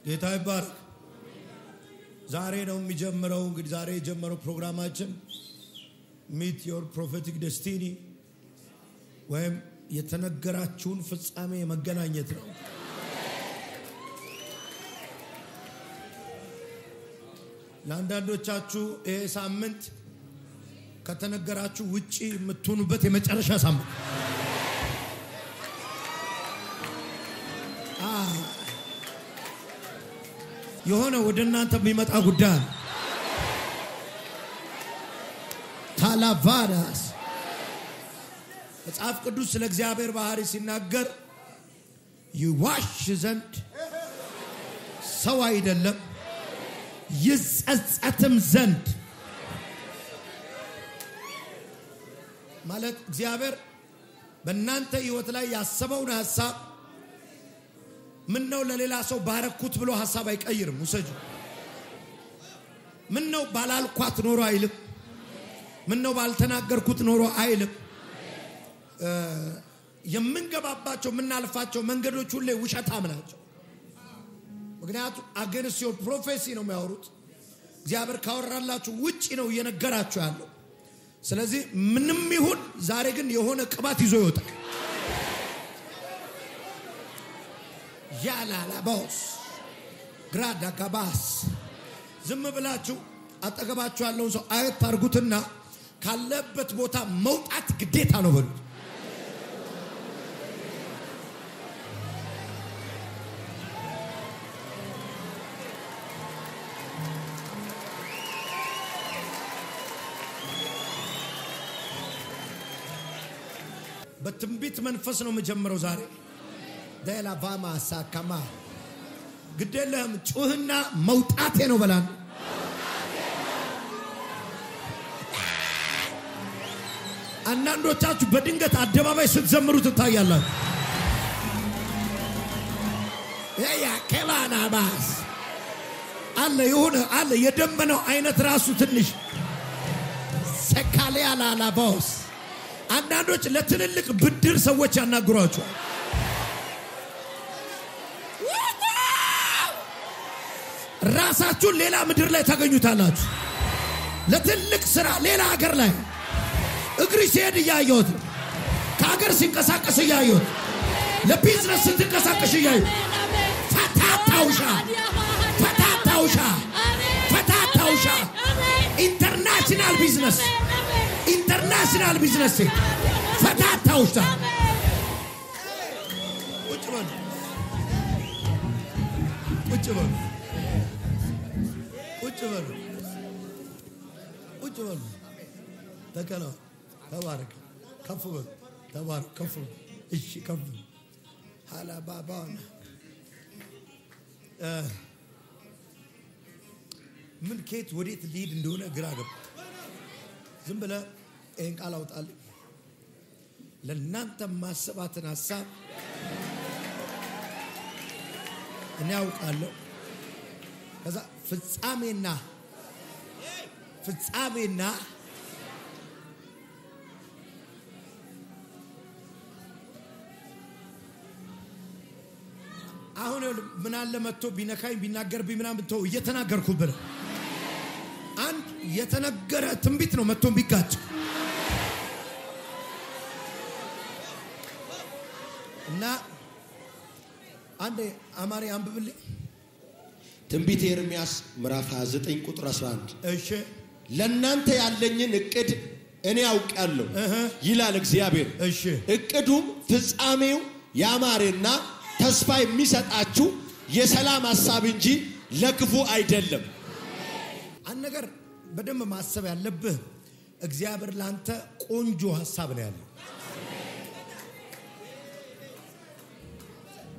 ጌታ ይባርክ። ዛሬ ነው የሚጀምረው። እንግዲህ ዛሬ የጀመረው ፕሮግራማችን ሚት ዮር ፕሮፌቲክ ዴስቲኒ ወይም የተነገራችሁን ፍጻሜ መገናኘት ነው። ለአንዳንዶቻችሁ ይሄ ሳምንት ከተነገራችሁ ውጪ የምትሆኑበት የመጨረሻ ሳምንት የሆነ ወደ እናንተ የሚመጣ ጉዳይ ታላቫራስ መጽሐፍ ቅዱስ ስለ እግዚአብሔር ባህሪ ሲናገር ይዋሽ ዘንድ ሰው አይደለም ይጸጸትም ዘንድ ማለት እግዚአብሔር በእናንተ ህይወት ላይ ያሰበውን ሐሳብ ምን ነው ለሌላ ሰው ባረኩት ብሎ ሐሳብ አይቀይርም። ወሰጁ ምን ነው ባላልኳት ኖሮ አይልም። ምን ነው ባልተናገርኩት ኖሮ አይልም። የምንገባባቸው ምናልፋቸው መንገዶች ሁሉ ውሸታም ናቸው። ምክንያቱም አገንስ ዮር ፕሮፌሲ ነው የሚያወሩት። እግዚአብሔር ካወራላችሁ ውጪ ነው እየነገራችሁ ያለው። ስለዚህ ምንም ይሁን ዛሬ ግን የሆነ ቅባት ይዞ ይወጣል። ያላላ ቦስ ግራዳ ጋባስ ዝም ብላችሁ አጠገባችሁ ያለውን ሰው አየት አርጉትና ካለበት ቦታ መውጣት ግዴታ ነው በሉት። በትንቢት መንፈስ ነው መጀመሪያው ዛሬ ዳላ ቫማ ሳካማ ግዴለም ጩህና መውጣቴ ነው በላን። አንዳንዶቻችሁ በድንገት አደባባይ ስትዘምሩ ትታያላችሁ። ያ ከባና ባስ አለ የሆነ አለ የደመነው አይነት ራሱ ትንሽ ሰካለ ያላላ ቦስ አንዳንዶች ለትልልቅ ብድር ሰዎች ያናግሯቸዋል። ራሳችሁን ሌላ ምድር ላይ ታገኙታላችሁ። ለትልቅ ስራ ሌላ ሀገር ላይ እግሪ ሲሄድ እያየሁት ከሀገር ሲንቀሳቀስ እያየሁት ለቢዝነስ ስትንቀሳቀስ እያየሁት ፈታታውሻ ፈታታውሻ ፈታታውሻ ኢንተርናሽናል ቢዝነስ ኢንተርናሽናል ቢዝነስ ፈታታውሻ ቁጭ በሉ ቁጭ በሉ ቁጭ በሉ ተከለ ተባረክ ከፍ በሉ ተባረክ ከፍ እሺ ከፍ ሐላ ባባና ምን ከየት ወዴት ሊድ እንደሆነ ግራ ገባ። ዝም ብለ ይሄን ቃል አውጣልኝ። ለእናንተ ማሰባትን ሐሳብ እኔ አውቃለሁ። ከዛ ፍጻሜና አሁን ምን አለ መጥቶ ቢነካኝ ቢናገር ቢምናም ብትው እየተናገርኩብህ አንድ የተነገረ ትንቢት ነው መጥቶ ቢጋጭ እና አንዴ አማሪ አንብብልኝ ትንቢተ ኤርምያስ ምዕራፍ 29 ቁጥር 11 እሺ ለእናንተ ያለኝን እቅድ እኔ አውቃለሁ ይላል እግዚአብሔር። እሺ እቅዱም ፍጻሜው ያማረና ተስፋ የሚሰጣችሁ የሰላም ሐሳብ እንጂ ለክፉ አይደለም። አንድ ነገር በደንብ ማሰብ ያለብህ እግዚአብሔር ላንተ ቆንጆ ሐሳብ ነው ያለው።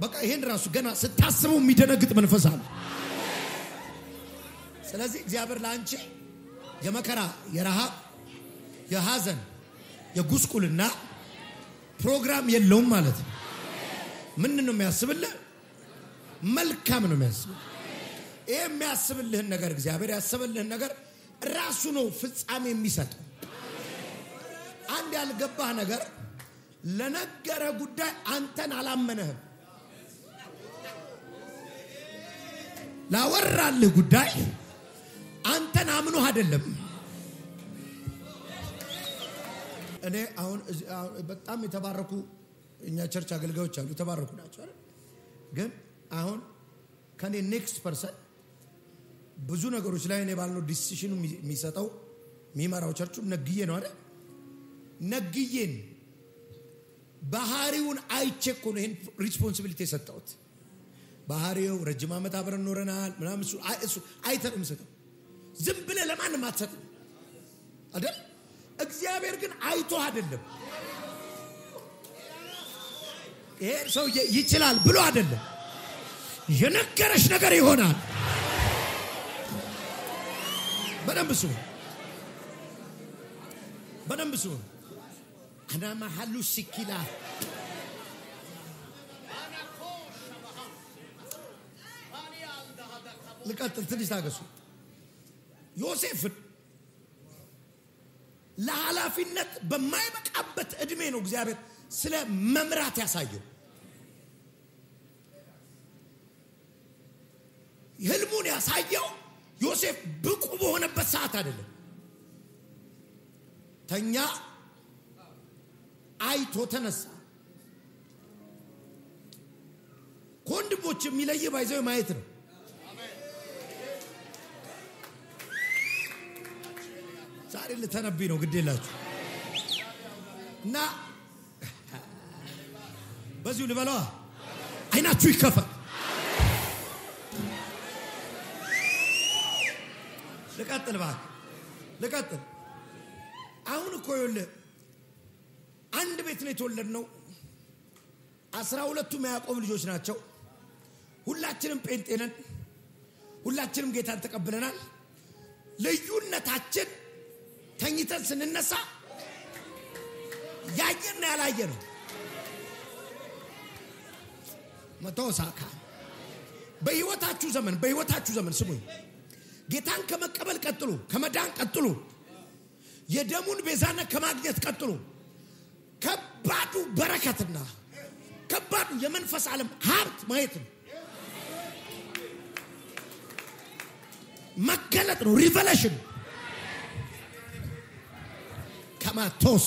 በቃ ይሄን ራሱ ገና ስታስበው የሚደነግጥ መንፈስ አለ። ስለዚህ እግዚአብሔር ላንቺ የመከራ የረሃብ የሐዘን የጉስቁልና ፕሮግራም የለውም ማለት ነው። ምን ነው የሚያስብልህ? መልካም ነው የሚያስብልህ። ይሄ የሚያስብልህን ነገር እግዚአብሔር ያሰበልህን ነገር ራሱ ነው ፍጻሜ የሚሰጠው። አንድ ያልገባህ ነገር ለነገረ ጉዳይ አንተን አላመነህም። ላወራልህ ጉዳይ አንተን አምኖ አይደለም። እኔ አሁን በጣም የተባረኩ እኛ ቸርች አገልጋዮች አሉ የተባረኩ ናቸው አይደል? ግን አሁን ከኔ ኔክስት ፐርሰን ብዙ ነገሮች ላይ እኔ ባልነው ዲሲሽኑ የሚሰጠው የሚመራው ቸርቹ ነግዬ ነው አይደል? ነግዬን ባህሪውን አይቼ እኮ ነው ይሄን ሪስፖንሲቢሊቲ የሰጠሁት። ባህሪው ረጅም ዓመት አብረን ኖረናል ምናምን እሱ አይተንም ሰጠው። ዝም ብለህ ለማንም አትሰጥም አይደል? እግዚአብሔር ግን አይቶ አይደለም ይሄ ሰው ይችላል ብሎ አይደለም የነገረሽ ነገር ይሆናል። በደንብ ስሙ አና ማሐሉ ሲኪላ ልቀጥል ትንሽ ታገሱ። ዮሴፍን ለኃላፊነት በማይበቃበት እድሜ ነው እግዚአብሔር ስለ መምራት ያሳየው። ህልሙን ያሳየው ዮሴፍ ብቁ በሆነበት ሰዓት አይደለም። ተኛ አይቶ ተነሳ። ኮንድቦች የሚለይ ባይዘው ማየት ነው። ዛሬ ለተነብይ ነው ግዴላችሁ እና በዚሁ ልበለዋ አይናችሁ ይከፈል። ልቀጥል አሁን እኮ ይኸውልህ አንድ ቤት ነው የተወለድነው። 12ቱም ያዕቆብ ልጆች ናቸው። ሁላችንም ጴንጤ ነን። ሁላችንም ጌታን ተቀብለናል። ልዩነታችን ተኝተን ስንነሳ ያየና ያላየ ነው። መተውሳካ በህይወታችሁ ዘመን ስሙኝ። ጌታን ከመቀበል ቀጥሉ፣ ከመዳን ቀጥሉ፣ የደሙን ቤዛነት ከማግኘት ቀጥሉ። ከባዱ በረከትና ከባዱ የመንፈስ ዓለም ሀብት ማየት ነው፣ መገለጥ ነው፣ ሪቨሌሽን ከማቶስ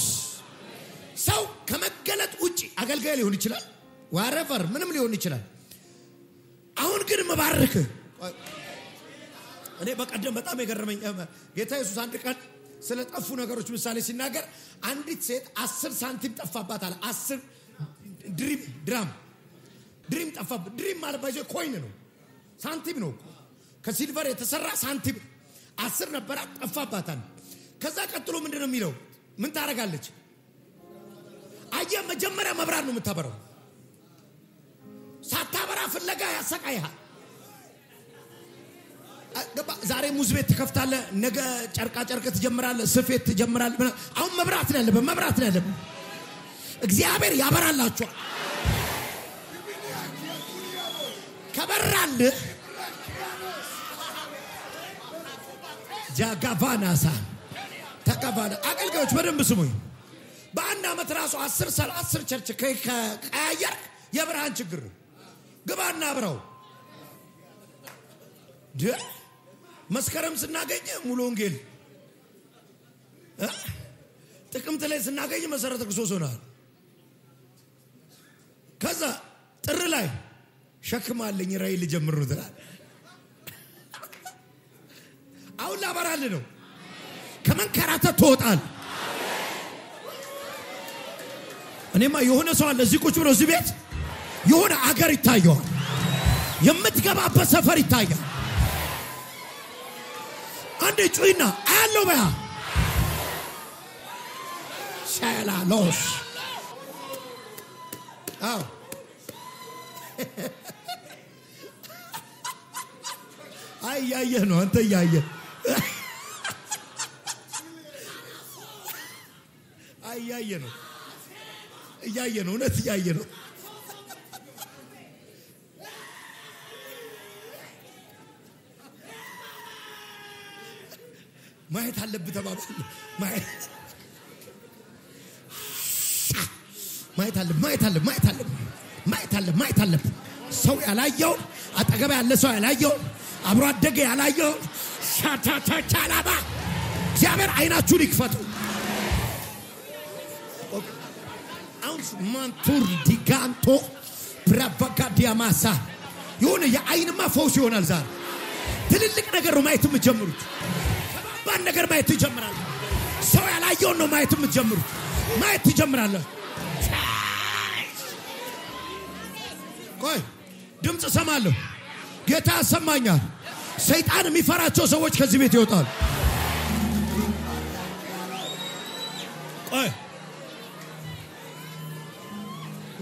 ሰው ከመገለጥ ውጪ አገልጋይ ሊሆን ይችላል፣ ዋረቨር ምንም ሊሆን ይችላል። አሁን ግን መባረክ እኔ በቀደም በጣም የገረመኝ ጌታ ኢየሱስ አንድ ቀን ስለ ጠፉ ነገሮች ምሳሌ ሲናገር አንዲት ሴት 10 ሳንቲም ጠፋባት አለ። 10 ድሪም ጠፋባት። ድሪም ማለት ባይዘ ኮይን ነው፣ ሳንቲም ነው፣ ከሲልቨር የተሰራ ሳንቲም 10 ነበር ጠፋባታል። ከዛ ቀጥሎ ምንድነው የሚለው? ምን ታረጋለች? አየ መጀመሪያ መብራት ነው የምታበራው። ሳታበራ ፍለጋ ያሰቃይሃል። ዛሬ ሙዝ ቤት ትከፍታለህ፣ ነገ ጨርቃ ጨርቅ ትጀምራለህ፣ ስፌት ትጀምራለህ። አሁን መብራት ነው ያለበት። እግዚአብሔር ያበራላችኋል። ከበራልህ ጃጋቫናሳ ተቀባለ። አገልጋዮች በደንብ ስሙኝ። በአንድ አመት ራሱ 10 ቸርች ከቀያየር የብርሃን ችግር ነው። ግባና አብራው መስከረም ስናገኝ ሙሉ ወንጌል፣ ጥቅምት ላይ ስናገኝ መሰረተ ክርስቶስ ሆኗል። ከዛ ጥር ላይ ሸክማለኝ ራይ ልጀምር ነው ትላለህ። አሁን ላበራልህ ነው። ከመንከራተት ትወጣል። እኔማ የሆነ ሰው አለ እዚህ ቁጭ ብሎ እዚህ ቤት የሆነ አገር ይታየዋል፣ የምትገባበት ሰፈር ይታያል። አንዴ ጩይና አያለው በያ ሻላሎስ አው አያየህ ነው አንተ ያየህ እያየ ነው እውነት እያየ ነው። ማየት አለብህ ተባባል። ማየት አለብህ። ሰው ያላየው አጠገብ ያለ ሰው ያላየው አብሮ አደገ ያላየው ሻታታቻላባ እግዚአብሔር አይናችሁን ይክፈቱ። አውንስ ማንቱር ዲጋንቶ ብራባጋዲያማሳ የሆነ የአይንማ ፈውስ ይሆናል ዛሬ። ትልልቅ ነገር ነው ማየት የምትጀምሩት። ከባድ ነገር ማየት ይጀምራል። ሰው ያላየውን ነው ማየት የምትጀምሩት። ማየት ትጀምራለህ። ቆይ ድምጽ ሰማለሁ። ጌታ ያሰማኛል። ሰይጣን የሚፈራቸው ሰዎች ከዚህ ቤት ይወጣሉ። ቆይ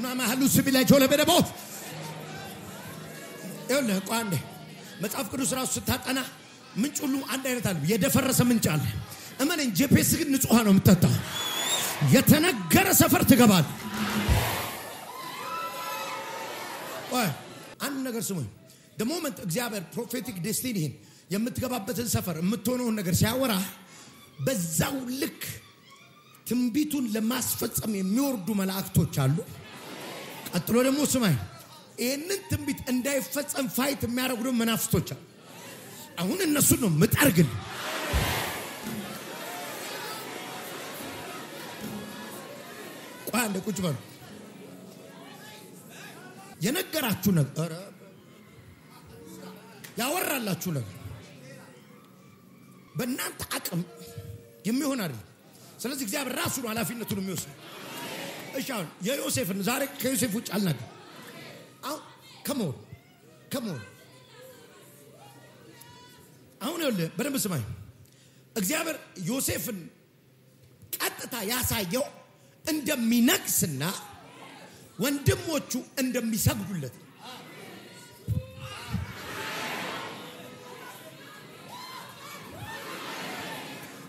ማማህሉ ሲቢላጆ ለበደቦ ይኸውልህ ቆይ አንዴ መጽሐፍ ቅዱስ ራሱ ስታጠና ምንጭ ሁሉ አንድ አይነት አለ። የደፈረሰ ምንጭ አለ። እመነኝ ጄፒኤስ ግን ንጹህ ነው የምትጠጣው። የተነገረ ሰፈር ትገባል። ቆይ አንድ ነገር ስሙኝ። the moment እግዚአብሔር ፕሮፌቲክ ዴስቲኒን የምትገባበትን ሰፈር የምትሆነውን ነገር ሲያወራ በዛው ልክ ትንቢቱን ለማስፈጸም የሚወርዱ መላእክቶች አሉ። ቀጥሎ ደግሞ ስማኝ ይሄንን ትንቢት እንዳይፈጸም ፋይት የሚያደርጉ መናፍስቶች አሉ። አሁን እነሱ ነው ምጣርግል ቋንደ ቁጭ በሉ የነገራችሁ ነገር ያወራላችሁ ነገር በእናንተ አቅም የሚሆን አይደል። ስለዚህ እግዚአብሔር ራሱ ነው ኃላፊነቱን የሚወስደው። እሺ አሁን የዮሴፍን ዛሬ ከዮሴፍ ውጭ አልናገር። አሁን ከሞን አሁን ይኸውልህ በደንብ ስማኝ። እግዚአብሔር ዮሴፍን ቀጥታ ያሳየው እንደሚነግስና ወንድሞቹ እንደሚሰግዱለት።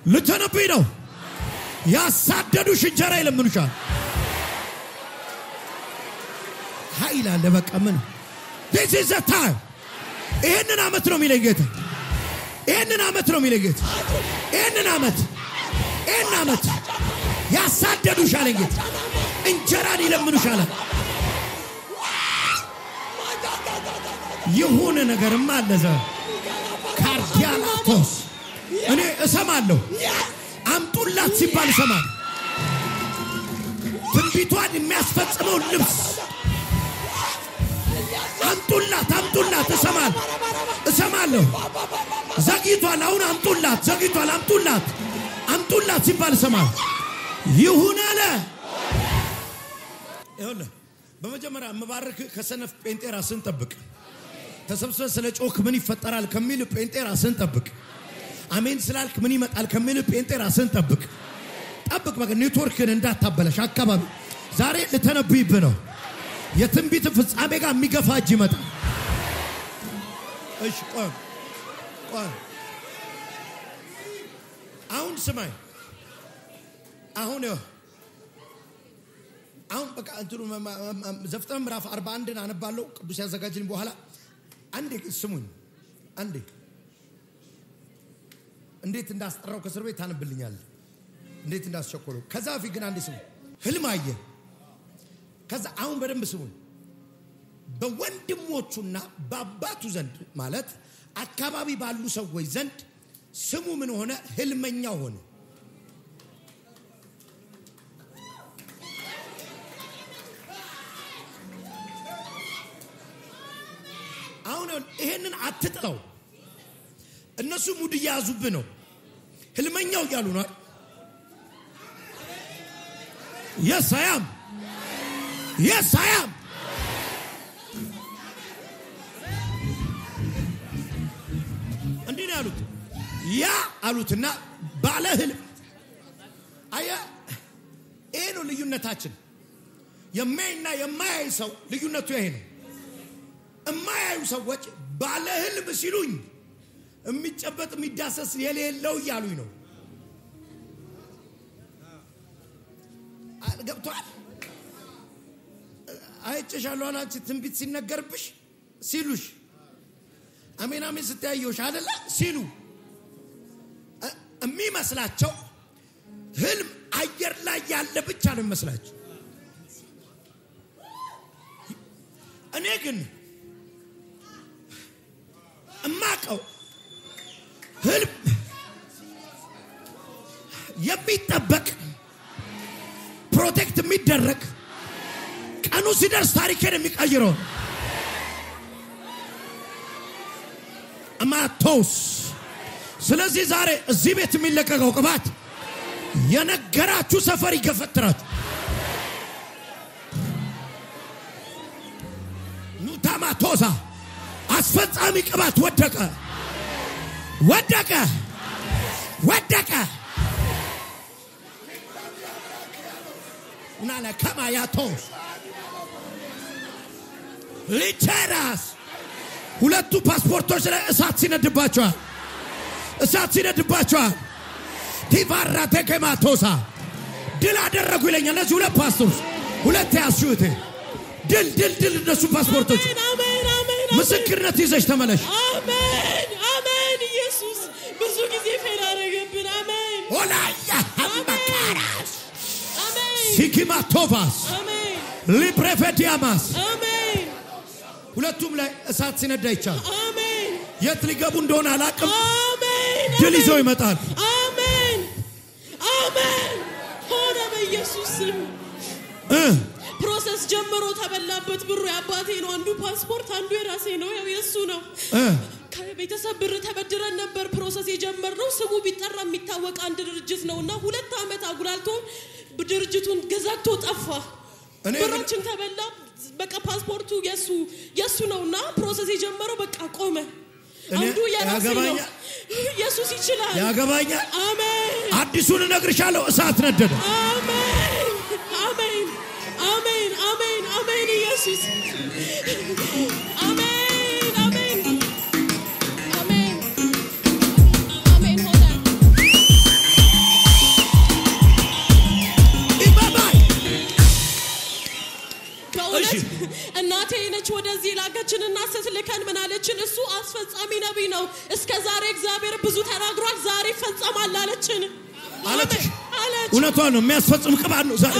ልትነብይ ነው። ያሳደዱሽ እንጀራ ይለምኑሻል። ኃይል አለ። በቃ ምን this is the time። ይሄንን አመት ነው የሚለኝ ጌታ። ይሄንን አመት ነው የሚለኝ ጌታ። ይሄንን አመት ያሳደዱሽ አለኝ ጌታ። እንጀራን ይለምኑሻል። የሆነ ነገርም አለ ዘ ካርዲያላቶስ እኔ እሰማለሁ። አምጡላት ሲባል እሰማለሁ። ትንቢቷን የሚያስፈጽመው ልብስ አምጡላት እሰማለሁ። ዘግይቷል። አሁን አምጡላት ሲባል እሰማለሁ። ይሁን አለ። ይኸውልህ በመጀመሪያ መባረክ ከሰነፍ ጴንጤ ራስን ጠብቅ። ተሰብስበህ ስለ ጮክ ምን ይፈጠራል ከሚል ጴንጤ ራስን ጠብቅ። አሜን ስላልክ ምን ይመጣል ከሚል ጴንጤ ራስን ጠብቅ። በቃ ኔትወርክን እንዳታበላሽ። አካባቢ ዛሬ ልተነብይብህ ነው። የትንቢት ፍጻሜ ጋር የሚገፋ እጅ ይመጣል። እሺ ቆይ አሁን ስማኝ። አሁን በቃ እንትኑ ዘፍጥረት ምዕራፍ 41ን አነባለሁ። ቅዱስ ያዘጋጅልኝ በኋላ አንዴ ስሙኝ። አንዴ እንዴት እንዳስጠራው ከእስር ቤት ታነብልኛል። እንዴት እንዳስቸኮለው። ከዛ በፊት ግን አንዴ ስሙኝ። ህልም አየ። ከዛ አሁን በደንብ ስሙኝ። በወንድሞቹና በአባቱ ዘንድ ማለት አካባቢ ባሉ ሰዎች ዘንድ ስሙ ምን ሆነ? ህልመኛ ሆነ። አሁን ይሄንን አትጥለው። እነሱ ሙድ ያዙብህ ነው። ህልመኛው እያሉ ነው። yes I am እንዲህ ነው ያሉት። ያ አሉትና ባለ ህልም አያ። ይሄ ነው ልዩነታችን። የማይና የማያይ ሰው ልዩነቱ ይሄ ነው። የማያዩ ሰዎች ባለ ህልም ሲሉኝ የሚጨበጥ የሚዳሰስ የሌለው እያሉኝ ነው። ገብቷል? አይጨሻለሁ አንቺ ትንቢት ሲነገርብሽ ሲሉሽ አሜን ስትያዩሽ አይደለ ሲሉ የሚመስላቸው ህልም አየር ላይ ያለ ብቻ ነው የሚመስላቸው። እኔ ግን እማቀው ህልም የሚጠበቅ ፕሮቴክት የሚደረግ ቀኑ ሲደርስ ታሪክን የሚቀይረው አማቶስ ስለዚህ ዛሬ እዚህ ቤት የሚለቀቀው ቅባት የነገራችሁ ሰፈር ይገፈትራችሁ ኑታማቶሳ አስፈጻሚ ቅባት ወደቀ ናለ ከማያቶስ ሊቸራስ ሁለቱ ፓስፖርቶች ላይ እሳት ሲነድባቸዋል ቲቫራ ተከማቶሳ ድል አደረጉ ይለኛል እነዚህ ሁለት ፓስፖርቶች ሁለት ያስዩት ድል እነሱ ፓስፖርቶች ምስክርነት ይዘሽ ተመለሽ አሜን ኢየሱስ ብዙ ጊዜ ፌል አደረገብን አሜን ወላያ አማካራስ አሜን ሲኪማቶቫስ አሜን ሊፕሬፌዲያማስ አሜን ሁለቱም ላይ እሳት ሲነዳ ይቻል አሜን የት ሊገቡ እንደሆነ አላቅም አሜን ድል ይዘው ይመጣል አሜን ሆነ በኢየሱስ ስም ፕሮሰስ ጀምሮ ተበላበት ብሩ ያባቴ ነው አንዱ ፓስፖርት አንዱ የራሴ ነው ያው የሱ ነው ከቤተሰብ ብር ተበድረን ነበር ፕሮሰስ የጀመርነው ስሙ ቢጠራ የሚታወቅ አንድ ድርጅት ነውና 2 አመት አጉላልቶ ድርጅቱን ገዛቶ ጠፋ ብራችን ተበላ በቃ ፓስፖርቱ የሱ ነውና ፕሮሰስ የጀመረው በቃ ቆመ አንዱ የራሴ ነው ኢየሱስ ይችላል ያገባኛል አሜን አዲሱን ነግርሻለሁ እሳት ነደደ አሜን ኢየሱስ አሜን ሆነ ኢባባይ በእውነት እናቴ ነች ወደዚህ ላከችንና ስትልከን ምን አለችን እሱ አስፈጻሚ ነብይ ነው እስከዛሬ እግዚአብሔር ብዙ ተናግሯል ዛሬ ፈጸማል አለችን አለች እውነቷን ነው የሚያስፈጽም ቅባት ነው ዛሬ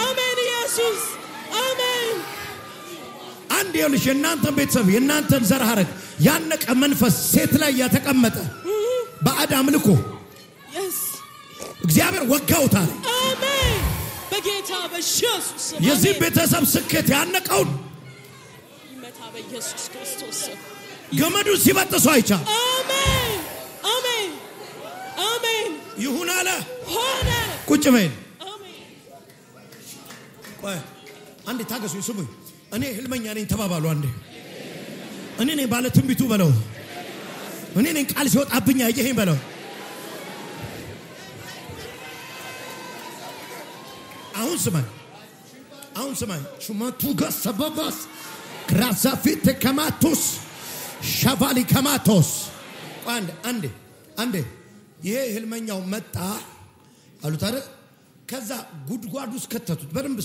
አሜን ኢየሱስ አሜን አንድ ይልሽ እናንተን ቤተሰብ የእናንተን ዘር ሐረግ ያነቀ መንፈስ ሴት ላይ ያተቀመጠ በአዳም ልኮ እግዚአብሔር ወጋውታል አሜን በጌታ በኢየሱስ የዚህ ቤተሰብ ስኬት ያነቀው ይመታ በኢየሱስ ክርስቶስ ገመዱ ሲበጥሱ አይቻል አሜን ይሁን አለ ሆነ ቁጭ በይ ቆይ አንዴ ታገሱኝ ስሙኝ እኔ ህልመኛ ነኝ ተባባሉ አንዴ እኔ ነኝ ባለ ትንቢቱ በለው እኔ ነኝ ቃል ሲወጣብኝ ያየኸኝ በለው አሁን ስማኝ ሹማቱ ገሰበባስ ክራዛፊት ከማቶስ ሻቫሊ ከማቶስ አንዴ ይሄ ህልመኛው መጣ አሉት አይደል ከዛ ጉድጓድ ውስጥ ከተቱት በደንብ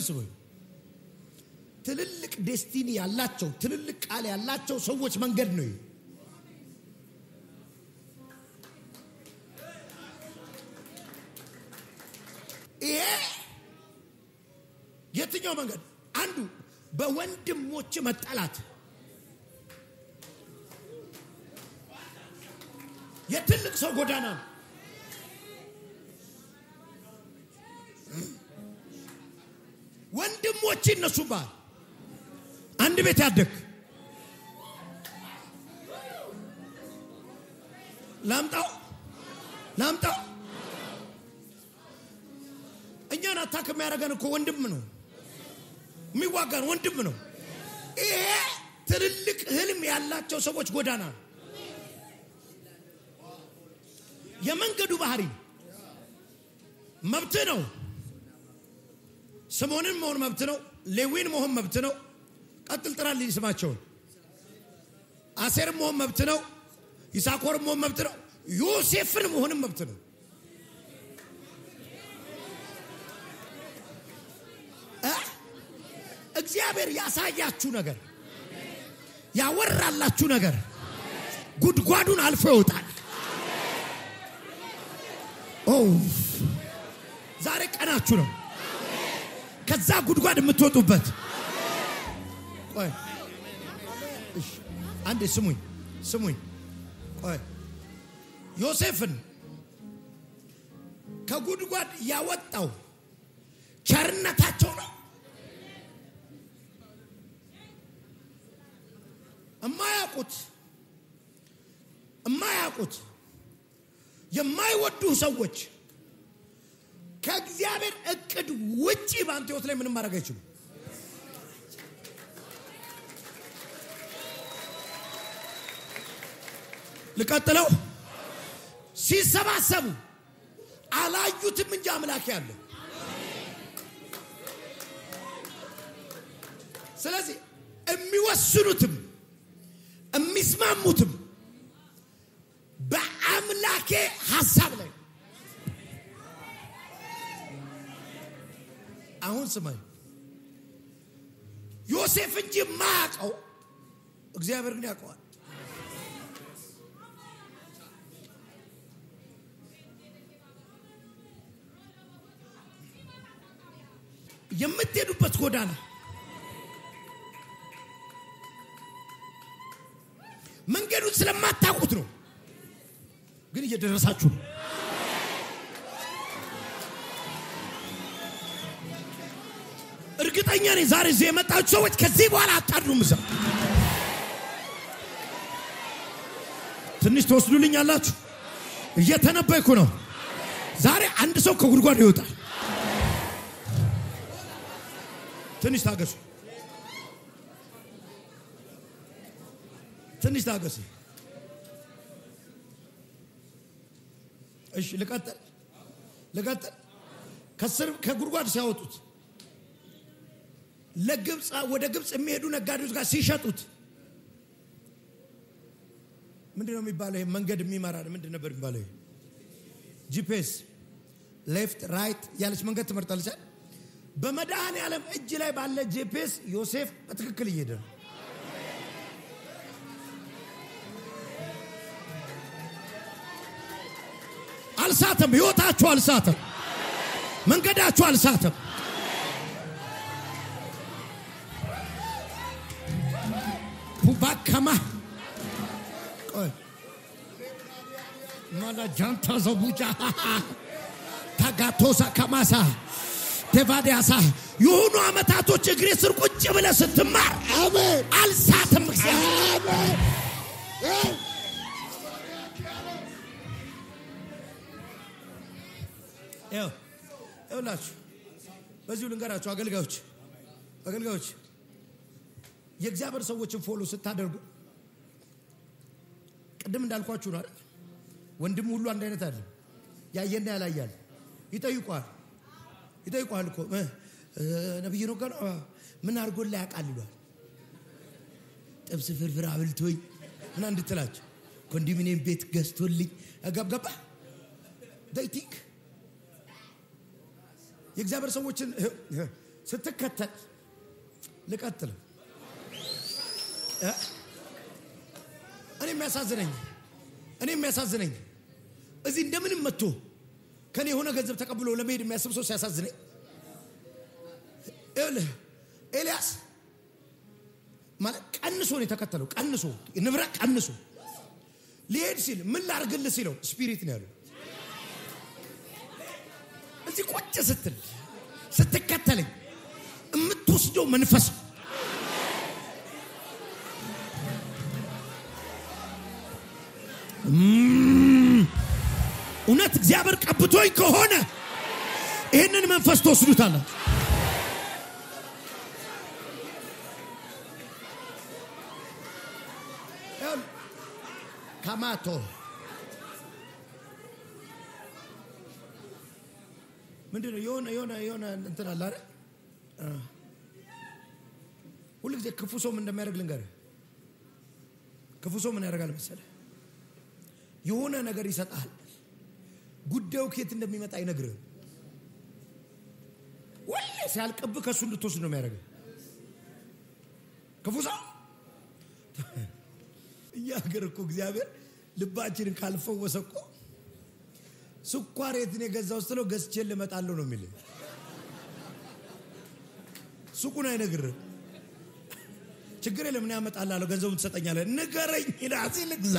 ስሙ ትልልቅ ዴስቲኒ ያላቸው ትልልቅ ቃል ያላቸው ሰዎች መንገድ ነው ይሄ የትኛው መንገድ አንዱ በወንድሞች መጣላት የትልቅ ሰው ጎዳና ወንድሞች እነሱባል አንድ ቤት ያደግ ላምጣው እኛን አታክ የሚያደርገን እኮ ወንድም ነው የሚዋጋን ወንድም ነው ይሄ ትልልቅ ህልም ያላቸው ሰዎች ጎዳና የመንገዱ ባህሪ መብት ነው ስምዖንን መሆን መብት ነው ሌዊን መሆን መብት ነው ቀጥል ጥራልኝ ስማቸውን አሴር መሆን መብት ነው ይሳኮር መሆን መብት ነው ዮሴፍን መሆን መብት ነው እግዚአብሔር ያሳያችሁ ነገር ያወራላችሁ ነገር ጉድጓዱን አልፎ ይወጣል ዛሬ ቀናችሁ ነው ከዛ ጉድጓድ የምትወጡበት ቆይ አንዴ ስሙኝ ቆይ ዮሴፍን ከጉድጓድ ያወጣው ቸርነታቸው ነው። እማያውቁት የማይወዱ ሰዎች ከእግዚአብሔር እቅድ ውጪ ባንተ ህይወት ላይ ምንም ማድረግ አይችሉም። ልቀጥለው ሲሰባሰቡ አላዩትም እንጂ አምላክ ያለው። ስለዚህ የሚወስኑትም የሚስማሙትም በአምላኬ ሐሳብ ላይ። አሁን ስማኝ ዮሴፍ እንጂ ማያውቀው እግዚአብሔር ግን ያውቀዋል። የምትሄዱበት ጎዳና መንገዱን ስለማታውቁት ነው፣ ግን እየደረሳችሁ ነው። እርግጠኛ ነኝ ዛሬ እዚህ የመጣችሁ ሰዎች ከዚህ በኋላ አታድሩም። እዛ ትንሽ ተወስዱልኛላችሁ። እየተነበይኩ ነው። ዛሬ አንድ ሰው ከጉድጓድ ይወጣል። ትንሽ ታገሱ። እሺ ልቀጥል። ከጉድጓድ ሲያወጡት ለግብጽ ወደ ግብጽ የሚሄዱ ነጋዴዎች ጋር ሲሸጡት ምንድነው የሚባለው? መንገድ የሚመራ ምንድን ነበር የሚባለው? ጂፒኤስ ሌፍት ራይት ያለች መንገድ ትመርጣለች። በመድኃኔዓለም እጅ ላይ ባለ ጂፒኤስ ዮሴፍ በትክክል እየሄደ ነው። አልሳተም። ህይወታችሁ አልሳተም። መንገዳችሁ አልሳተም። ፑባካማ ቆይ ማላ ጃንታ ዘቡጃ ታጋቶሳ ከማሳ ተቫዲያሳ የሆኑ አመታቶች እግሬ ስር ቁጭ ብለህ ስትማር አሜን አልሳተም። አሜን ይኸውላችሁ በዚሁ ልንገራችሁ አገልጋዮች የእግዚአብሔር ሰዎችን ፎሎ ስታደርጉ ቅድም እንዳልኳችሁ ነው አይደል? ወንድም ሁሉ አንድ አይነት አይደለም። ያየና ያላያል ይጠይቋል እኮ ነብዩ ነው ጋር ምን አርጎላ ያቃል ይሏል። ጥብስ ፍርፍር አብልቶኝ እና እንድትላችሁ ኮንዶሚኒየም ቤት ገዝቶልኝ አጋብጋባ ዳይቲንግ የእግዚአብሔር ሰዎችን ስትከተል ልቀጥል። እኔ የሚያሳዝነኝ እዚህ እንደምንም መጥቶ ከኔ የሆነ ገንዘብ ተቀብሎ ለመሄድ የሚያስብ ሰው ሲያሳዝነኝ ኤልያስ ማለት ቀንሶ ነው የተከተለው። ንብረት ቀንሶ ሊሄድ ሲል ምን ላርግልህ ሲለው ስፒሪት ነው ያለው። እዚህ ቁጭ ስትከተለኝ የምትወስደው መንፈስ እውነት እግዚአብሔር ቀብቶኝ ከሆነ ይህንን መንፈስ ተወስዱታላችሁ። ካማቶ ምንድነው የሆነ እንትን አለ አይደል? ሁሉ ጊዜ ክፉ ሰው ምን እንደሚያደርግ ልንገርህ። ክፉ ሰው ምን ያደርጋል መሰለህ? የሆነ ነገር ይሰጣል። ጉዳዩ ከየት እንደሚመጣ አይነግርህም። ወለ ሲያልቅብህ ከሱ እንድትወስድ ነው የሚያደርገው ክፉ ሰው። እያገር እኮ እግዚአብሔር ልባችንን ካልፈወሰ እኮ ስኳር የት ነው የገዛው ስትለው ገዝቼ ልመጣለሁ ነው የሚል። ሱቁን አይነግርህም። ችግር የለም ምን ያመጣልሃለሁ ገንዘቡን ትሰጠኛለህ ንገረኝ ራሴ ልግዛ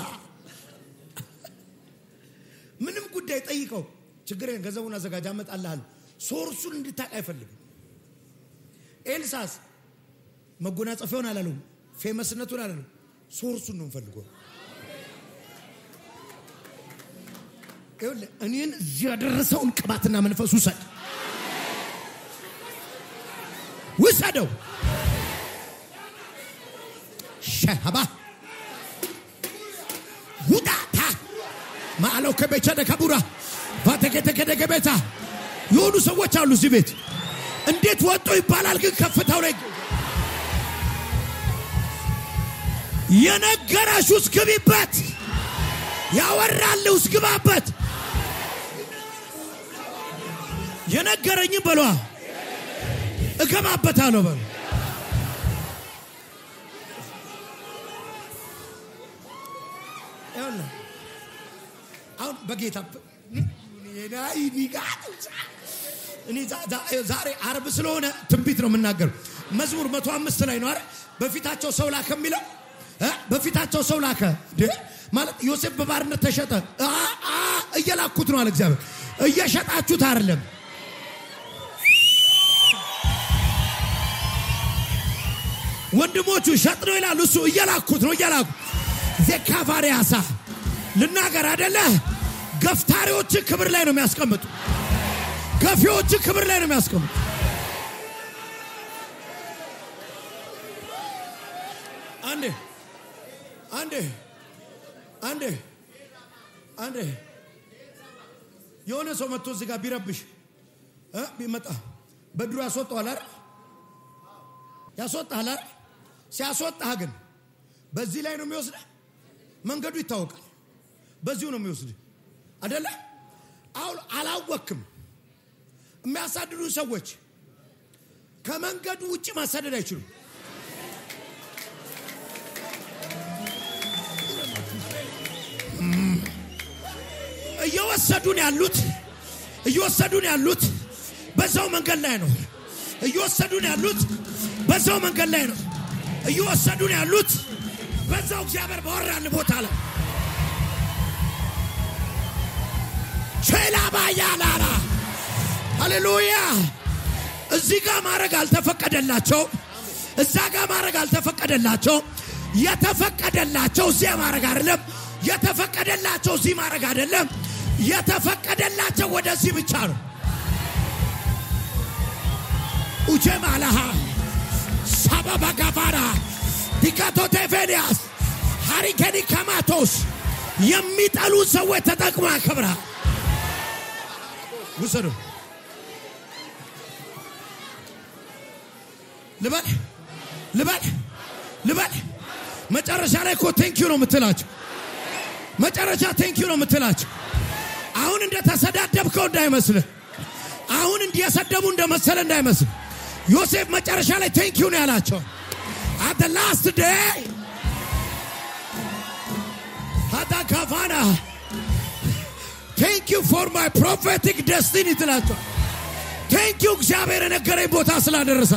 ምንም ጉዳይ ጠይቀው ችግር የለም ገንዘቡን አዘጋጅ አመጣልሃለሁ ሶርሱን እንድታውቅ አይፈልግም ኤልሳስ መጎናጸፊያውን አላለም ፌመስነቱን አላለም ሶርሱን ነው ፈልገው ይኸውልህ እኔን እዚህ ያደረሰውን ቅባትና መንፈስ ውሰደው ሸሃባ ውዳታ ማአለው ከበቸደ ከቡራ ባተከተከደገበታ የሆኑ ሰዎች አሉ እዚህ ቤት እንዴት ወጡ ይባላል ግን ከፍታው ላይ የነገራሹስ ግቢበት ያወራልውስ ግባበት የነገረኝ በሏ እገባበታለሁ በሉ ያለ አሁን በጌታ እኔ ዛሬ ዓርብ ስለሆነ ትንቢት ነው የምናገረው መዝሙር 105 ላይ ነው አይደል በፊታቸው ሰው ላከ የሚለው በፊታቸው ሰው ላከ ማለት ዮሴፍ በባርነት ተሸጠ እየላኩት ነው አለ እግዚአብሔር እየሸጣችሁት አይደለም ወንድሞቹ ሸጥ ነው ይላል እሱ እየላኩት ነው ዘካፋሪያሳ ልናገር አይደለ ገፍታሪዎች ክብር ላይ ነው የሚያስቀምጡ ገፊዎች ክብር ላይ ነው የሚያስቀምጡ አንዴ የሆነ ሰው መጥቶ እዚህ ጋር ቢረብሽ ቢመጣ በድሩ ያስወጣዋል አይደል ሲያስወጣህ ግን በዚህ ላይ ነው የሚወስደው መንገዱ ይታወቃል በዚሁ ነው የሚወስደው አይደለ አሁን አላወቅም የሚያሳድዱ ሰዎች ከመንገዱ ውጪ ማሳደድ አይችሉም እየወሰዱን ያሉት በዛው መንገድ ላይ ነው እየወሰዱን ያሉት በዛው መንገድ ላይ ነው እየወሰዱን ያሉት በዛው እግዚአብሔር ባወራን ቦታ ላይ ቸላባያላራ ሃሌሉያ እዚህ ጋር ማረግ አልተፈቀደላቸው እዛ ጋር ማረግ አልተፈቀደላቸው የተፈቀደላቸው እዚህ ማረግ አይደለም የተፈቀደላቸው እዚህ ማረግ አይደለም የተፈቀደላቸው ወደዚህ ብቻ ነው ኡጀማላሃ ሳባባ ጋፋራ ዲካቶ ቴቬሊያስ ሃሪኬኒ ካማቶስ የሚጠሉ ሰዎች ተጠቅማ ከብራ ውሰዱ ልበል መጨረሻ ላይ እኮ ቴንኪዩ ነው የምትላቸው መጨረሻ ቴንኪዩ ነው የምትላቸው አሁን እንደተሰዳደብከው እንዳይመስልህ አሁን እንዲያሰደቡ እንደመሰለ እንዳይመስል ዮሴፍ መጨረሻ ላይ ቴንኪዩ ነው ያላቸው at the last day hada kafana thank you for my prophetic destiny ትላቸው thank you እግዚአብሔር ነገረኝ ቦታ ስላደረሰ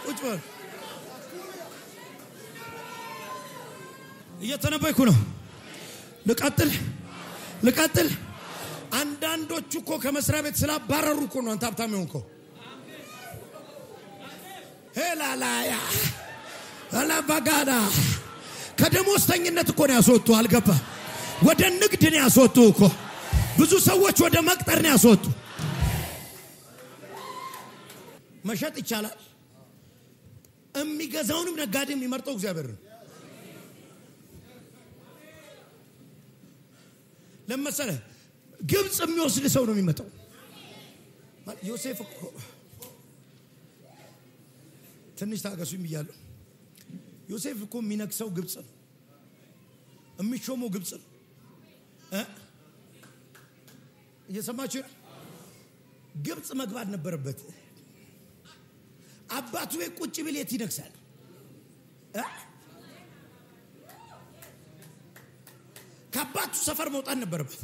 ኡጭበል እየተነበይኩ ነው ልቀጥል አንዳንዶቹ እኮ ከመስሪያ ቤት ስላባረሩ እኮ ነው አንተ ሀብታም የሆንከው ሄላላያ አላባጋዳ ከደሞዝተኝነት እኮ ነው ያስወጡ አልገባ ወደ ንግድ ነው ያስወጡ እኮ ብዙ ሰዎች ወደ መቅጠር ነው ያስወጡ መሸጥ ይቻላል የሚገዛውንም ነጋዴ የሚመርጠው እግዚአብሔር ነው ለምሳሌ ግብጽ የሚወስድ ሰው ነው የሚመጣው ዮሴፍ እኮ ትንሽ ታገሱኝ ብያለሁ ዮሴፍ እኮ የሚነክሰው ግብጽ ነው የሚሾመው ግብጽ ነው እየሰማችሁ ግብጽ መግባት ነበረበት አባቱ ቁጭ ብሌት ይነክሳል ከአባቱ ሰፈር መውጣት ነበረበት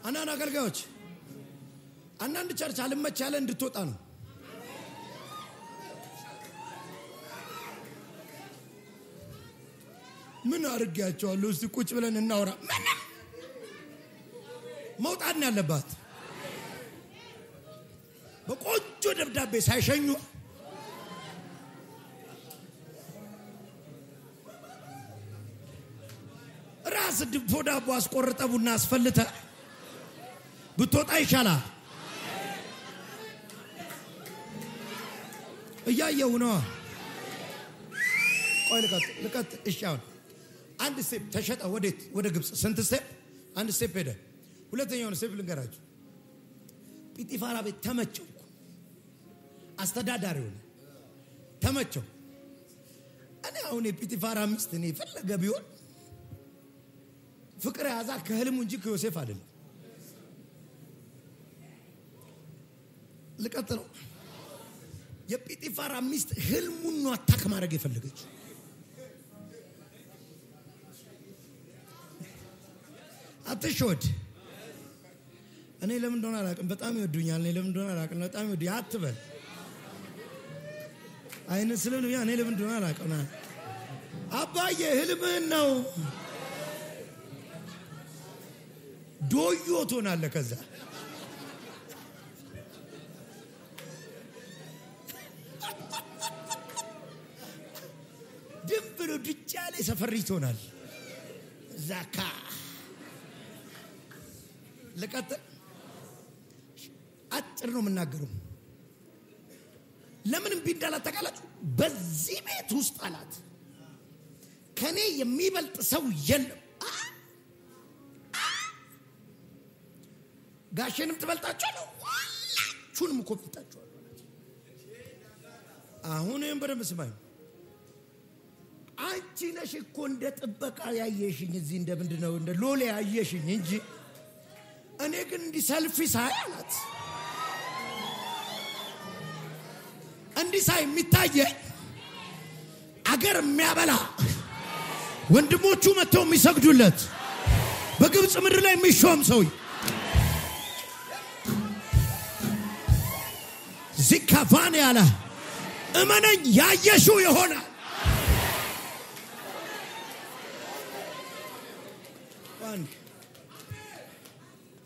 አናና አገልጋዮች አንዳንድ ቸርች አልመች ያለ እንድትወጣ ነው። ምን አርጋቸዋለሁ? እስቲ ቁጭ ብለን እናወራ። መውጣት ነው ያለባት። በቆንጆ ደብዳቤ ሳይሸኙ ራስ ድፎ ዳቦ አስቆርጠ ቡና አስፈልተ ብትወጣ ይሻላል። እያየው ነው። ቆይ ልቀጥ እሺ። አሁን አንድ ስቴፕ ተሸጠ። ወዴት? ወደ ግብጽ። ስንት ስቴፕ? አንድ ስቴፕ ሄደ። ሁለተኛውን ስቴፕ ልንገራችሁ። ጲጢፋራ ቤት ተመቸው። አስተዳዳሪው ተመቸው። እኔ አሁን የጲጢፋራ ሚስት እኔ ፈለገ ቢሆን ፍቅር ያዛ ከህልሙ እንጂ ከዮሴፍ አይደለም። ልቀጥለው። የጲጢፋራ ሚስት ህልሙን ነው አታክ ማድረግ የፈለገች። አትሾድ። እኔ ለምን እንደሆነ አላውቅም፣ በጣም ይወዱኛል። እኔ ለምን እንደሆነ አላውቅም፣ በጣም ይወዱ አትበል። አይነ ስለሉ ያ እኔ ለምን እንደሆነ አላውቅም። አባዬ ህልምህን ነው ዶዮ ትሆናለህ። ከዛ ድንብሎ ድጫሌ ሰፈሪ ትሆናል። ዛካ ለቀጥል። አጭር ነው የምናገረው። ለምን ቢንዳላት ተቃላችሁ? በዚህ ቤት ውስጥ አላት ከኔ የሚበልጥ ሰው የለም። ጋሼንም ትበልጣችኋለሁ፣ ሁላችሁንም እኮ ትበልጣችኋለሁ። አሁንም በደንብ ስማኝ። አንቺ ነሽ እኮ እንደ ጥበቃ ያየሽኝ እዚህ እንደ ምንድነው እንደ ሎሌ ያየሽኝ እንጂ እኔ ግን እንዲህ ሰልፊ ሳይ አላት። እንዲህ ሳይ የሚታየኝ አገር የሚያበላ ወንድሞቹ መጥተው የሚሰግዱለት በግብጽ ምድር ላይ የሚሾም ሰው ዚካፋን ያለ እመነኝ ያየሽው ይሆናል።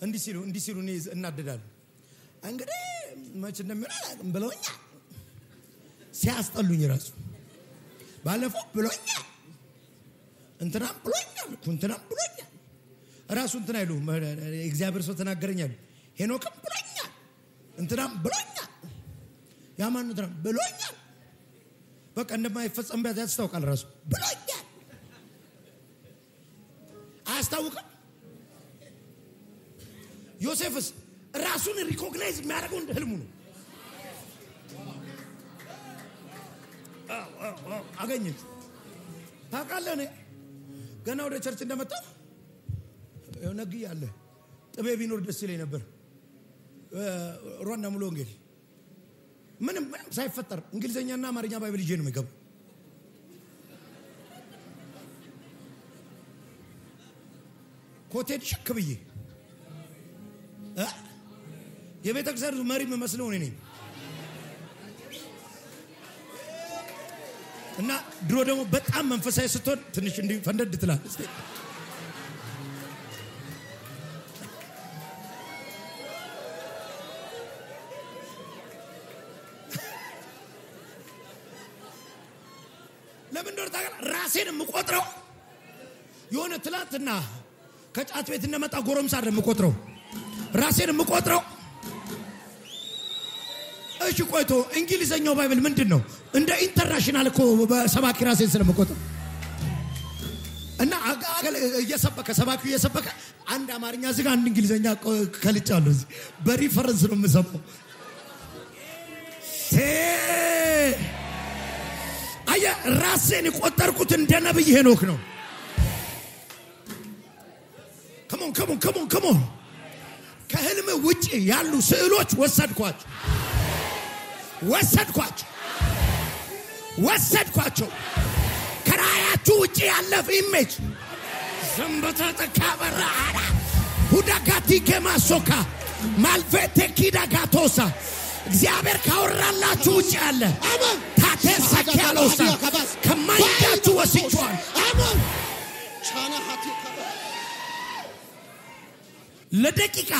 እንዲህ ሲሉ እኔ እናደዳለሁ። እንግዲህ መች እንደሚሆን ብለውኛል። ሲያስጠሉኝ ራሱ ባለፈው ብለውኛል፣ እንትናም ብሎኛል። ራሱ እንትና አይሉ እግዚአብሔር ሰው ተናገረኛል። ሄኖክም ብሎኛል፣ እንትናም ብሎኛል፣ ያማን እንትናም ብሎኛል። በቃ እንደማይፈጸም ቢያት ያስታውቃል። ራሱ ብሎኛል። አያስታውቅም? ዮሴፍስ ራሱን ሪኮግናይዝ የሚያደርገው እንደ ህልሙ ነው። አገኘች። ታውቃለህ እኔ ገና ወደ ቸርች እንደመጣሁ ነግ ያለ ጥቤ ቢኖር ደስ ይለኝ ነበር። ሮና ሙሉ ወንጌል ምንም ሳይፈጠር እንግሊዘኛና አማርኛ ባይብል ይዤ ነው የሚገባው። ኮቴድ ሽክብዬ የቤተ ክርስቲያን መሪ መስለው እኔ ነኝ። እና ድሮ ደግሞ በጣም መንፈሳዊ ስትሆን ትንሽ እንዲህ ፈንደድ ትላለህ። እስቲ ለምን እንደሆነ ታውቃለህ? ራሴን የምቆጥረው የሆነ ትላንትና ከጫት ቤት እንደመጣ ጎረምሳ አይደለም የምቆጥረው። ራሴን የምቆጥረው እሺ ቆይቶ እንግሊዘኛው ባይብል ምንድነው? እንደ ኢንተርናሽናል እኮ በሰባኪ ራሴን ስለምቆጥር እና እየሰበከ ሰባኪው እየሰበከ አንድ አማርኛ ዝጋ አንድ እንግሊዘኛ ከልጫለሁ። እዚህ በሪፈረንስ ነው የምሰማው። አያ ራሴን የቆጠርኩት እንደ ነብይ ሄኖክ ነው። ከሞን ከህልም ውጪ ያሉ ስዕሎች ወሰድኳቸው። ከራያችሁ ውጪ ያለ ኢሜጅ ዘንበተ ተካበራ ሁዳጋቲ ከማሶካ ማልቬቴ ኪዳ ጋቶሳ እግዚአብሔር ካወራላችሁ ውጭ ያለ ታተሳ ካሎሳ ከማይታችሁ ወስጫል አሜን ቻና ሀቲ ለደቂቃ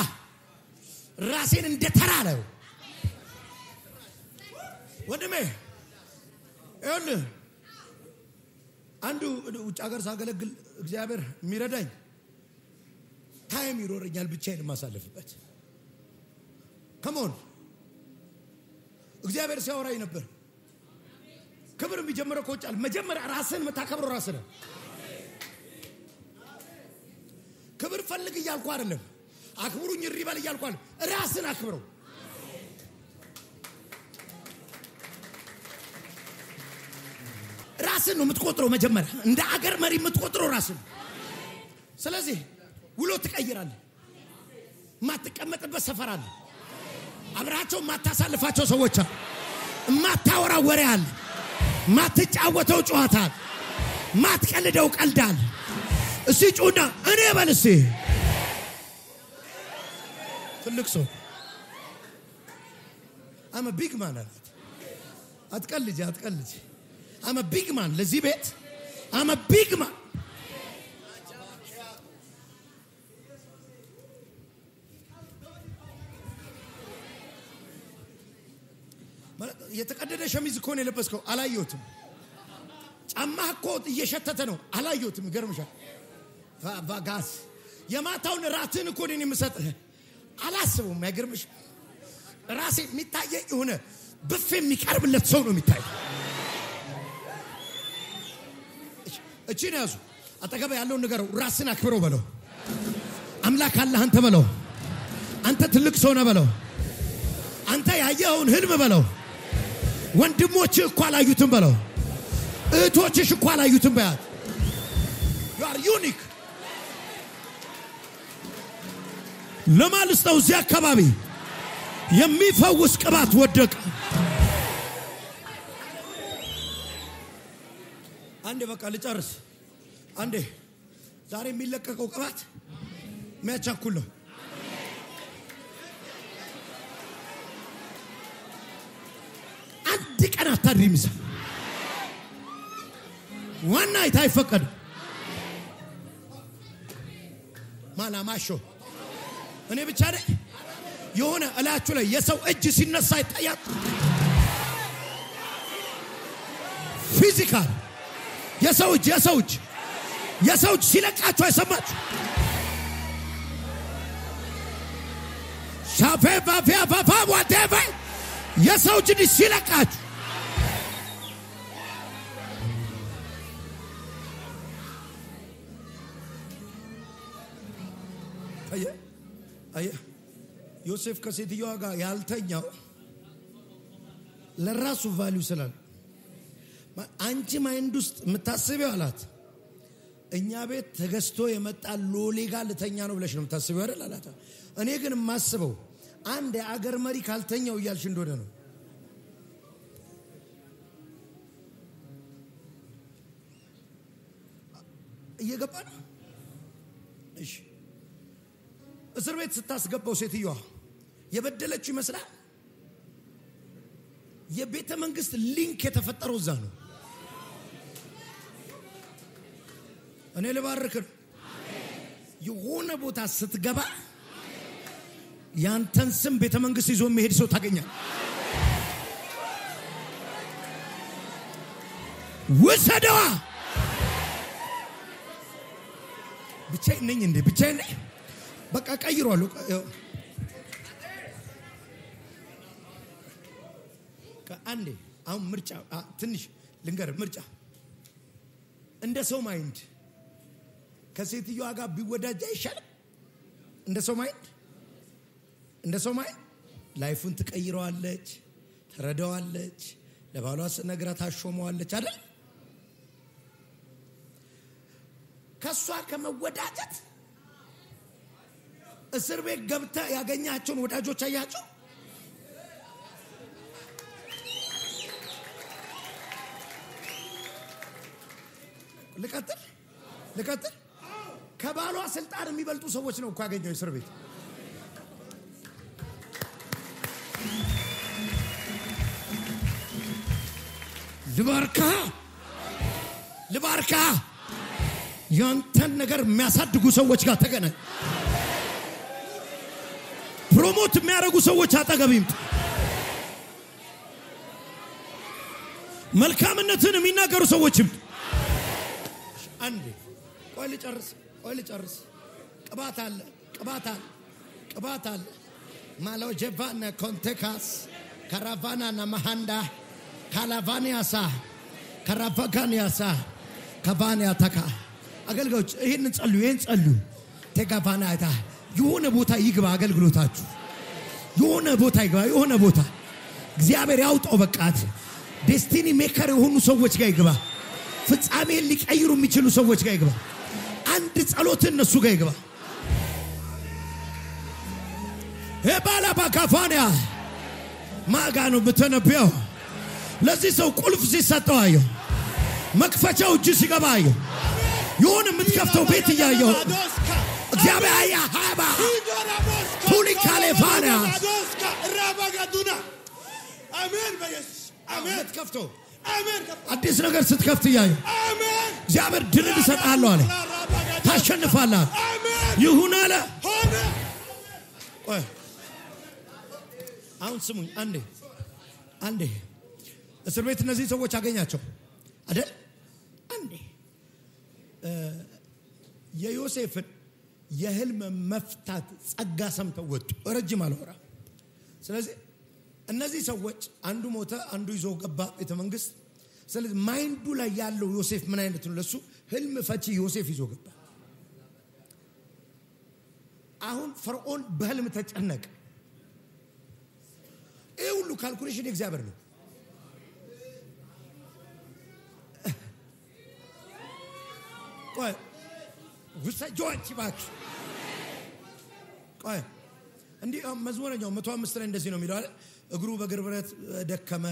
ራሴን እንደተራለው ወንድሜ እል አንዱ ውጭ ሀገር ሳገለግል እግዚአብሔር የሚረዳኝ ታይም ይሮረኛል ብቻዬን ማሳለፍበት ከመሆን እግዚአብሔር ሲያወራኝ ነበር ክብር የሚጀምረው ከውጫል መጀመሪያ ራስን መታከብረው ራስ ነው ክብር ፈልግ እያልኩ አይደለም አክብሩኝ ሪባል እያልኩ አይደለም ራስን አክብረው ራስን ነው የምትቆጥረው መጀመሪያ እንደ አገር መሪ የምትቆጥረው ራስን ስለዚህ ውሎ ትቀይራለህ ማትቀመጥበት ሰፈር አለ አብራቸው ማታሳልፋቸው ሰዎች አሉ ማታወራ ወሬ አለ ማትጫወተው ጨዋታ አለ ማትቀልደው ቀልድ አለ እሺ ጩና እኔ በልሲ ትልቅ ሰው I'm a big man አትቀልጂ I'm a big man ለዚህ ቤት I'm a big man የተቀደደ ሸሚዝ እኮ ነው የለበስከው አላየሁትም ጫማህ እኮ እየሸተተ ነው አላየሁትም ይገርምሻል ቫጋስ የማታውን ራትን እኮ ነው የምሰጥህ አላስበውም አይገርምሽ ራሴ የሚታየኝ ሆነ ብፌ የሚቀርብለት ሰው ነው የሚታየው እቺ ነው ያዙ አጠገብ ያለው ነገር ራስን አክብረው በለው አምላክ አላህ አንተ በለው አንተ ትልቅ ሰው ነህ በለው አንተ ያየኸውን ህልም በለው ወንድሞች እኮ አላዩትም በለው እህቶችሽ እኮ አላዩትም በያት you are unique ለማልስተው እዚህ አካባቢ የሚፈውስ ቅባት ወደቀ አንዴ በቃ ልጨርስ አንዴ ዛሬ የሚለቀቀው ቅባት የሚያቻኩል ነው አንድ ቀን አታድሪም ዋና አይታይፈቀድ ማላማሾ እኔ ብቻ ነኝ የሆነ እላችሁ ላይ የሰው እጅ ሲነሳ ይታያል ፊዚካል የሰው እጅ ሲለቃችሁ አይሰማችሁ ሻፌ whatever የሰው እጅ ሲለቃችሁ አየ ዮሴፍ ከሴትየዋ ጋር ያልተኛው ለራሱ ቫልዩ ስላለ አንቺ ማይንድ ውስጥ የምታስቢው አላት እኛ ቤት ተገዝቶ የመጣ ሎሌ ጋር ልተኛ ነው ብለሽ ነው የምታስቢው አይደል አላት እኔ ግን የማስበው አንድ የአገር መሪ ካልተኛው እያልሽ እንደሆነ ነው እየገባ ነው እሺ እስር ቤት ስታስገባው ሴትየዋ የበደለችው ይመስላል የቤተ መንግስት ሊንክ የተፈጠረው እዛ ነው እኔ ልባርክ የሆነ ቦታ ስትገባ ያንተን ስም ቤተ መንግስት ይዞ የሚሄድ ሰው ታገኛለህ ወሰደዋ ብቻዬን ነኝ በቃ ቀይሯል አንዴ አሁን ምርጫ ትንሽ ልንገር ምርጫ እንደ ሰው ማይንድ ከሴትየዋ ጋር ቢወዳጅ አይሻልም እንደ ሰው ማይንድ ላይፉን ትቀይረዋለች ተረዳዋለች ለባሏ ነግራ ታሾመዋለች አይደል ከሷ ከመወዳጀት እስር ቤት ገብታ ያገኛቸውን ወዳጆች አያቸው ልቀጥል ከባሏ ስልጣን የሚበልጡ ሰዎች ነው እኮ ያገኘው እስር ቤት ልባርካ ያንተን ነገር የሚያሳድጉ ሰዎች ጋር ተገናኝ ፕሮሞት የሚያደርጉ ሰዎች አጠገብም መልካምነትን የሚናገሩ ሰዎችም አንዴ ቆይ ልጨርስ ቅባት አለ ማለው ጀቫና ኮንቴካስ ካራቫና ናማሃንዳ ካላቫኒያሳ ካራቫጋኒያሳ ካቫኒያ ተካ አገልጋዮች ይሄን ጸልዩ ተጋቫናታ የሆነ ቦታ ይግባ አገልግሎታችሁ የሆነ ቦታ እግዚአብሔር ያውጣው በቃት ዴስቲኒ ሜከር የሆኑ ሰዎች ጋር ይግባ ፍጻሜን ሊቀይሩ የሚችሉ ሰዎች ጋር ይግባ አንድ ጸሎት እነሱ ጋር ይግባ ሄባላ ባካፋኒያ ማጋኑ በተነቢያው ለዚህ ሰው ቁልፍ ሲሰጠው አየሁ መክፈቻው እጅ ሲገባ አየሁ የሆነ የምትከፍተው ቤት እያየሁ እግዚአብሔር አያ ሃባ ቱሊ ካሌፋና ራባጋዱና አሜን በኢየሱስ አሜን ከፍተው አሜን አዲስ ነገር ስትከፍት እያየሁ አሜን እግዚአብሔር ድል ይሰጣል አለ ታሸንፋለህ ይሁን አለ ሆነ አሁን ስሙኝ አንዴ እስር ቤት እነዚህ ሰዎች አገኛቸው አይደል አንዴ የዮሴፍን የህልም መፍታት ጸጋ ሰምተው ወጡ ረጅም አልወራ ስለዚህ እነዚህ ሰዎች አንዱ ሞተ አንዱ ይዞ ገባ ቤተ መንግስት ስለዚህ ማይንዱ ላይ ያለው ዮሴፍ ምን አይነት ነው ለሱ ህልም ፈቺ ዮሴፍ ይዞ ገባ አሁን ፈርዖን በህልም ተጨነቀ ይሄ ሁሉ ካልኩሌሽን እግዚአብሔር ነው ቆይ ውሰጆች ባክ ቆይ እንዴ መዝሙረኛው 105 ላይ እንደዚህ ነው የሚለው አይደል እግሩ በግርብረት ደከመ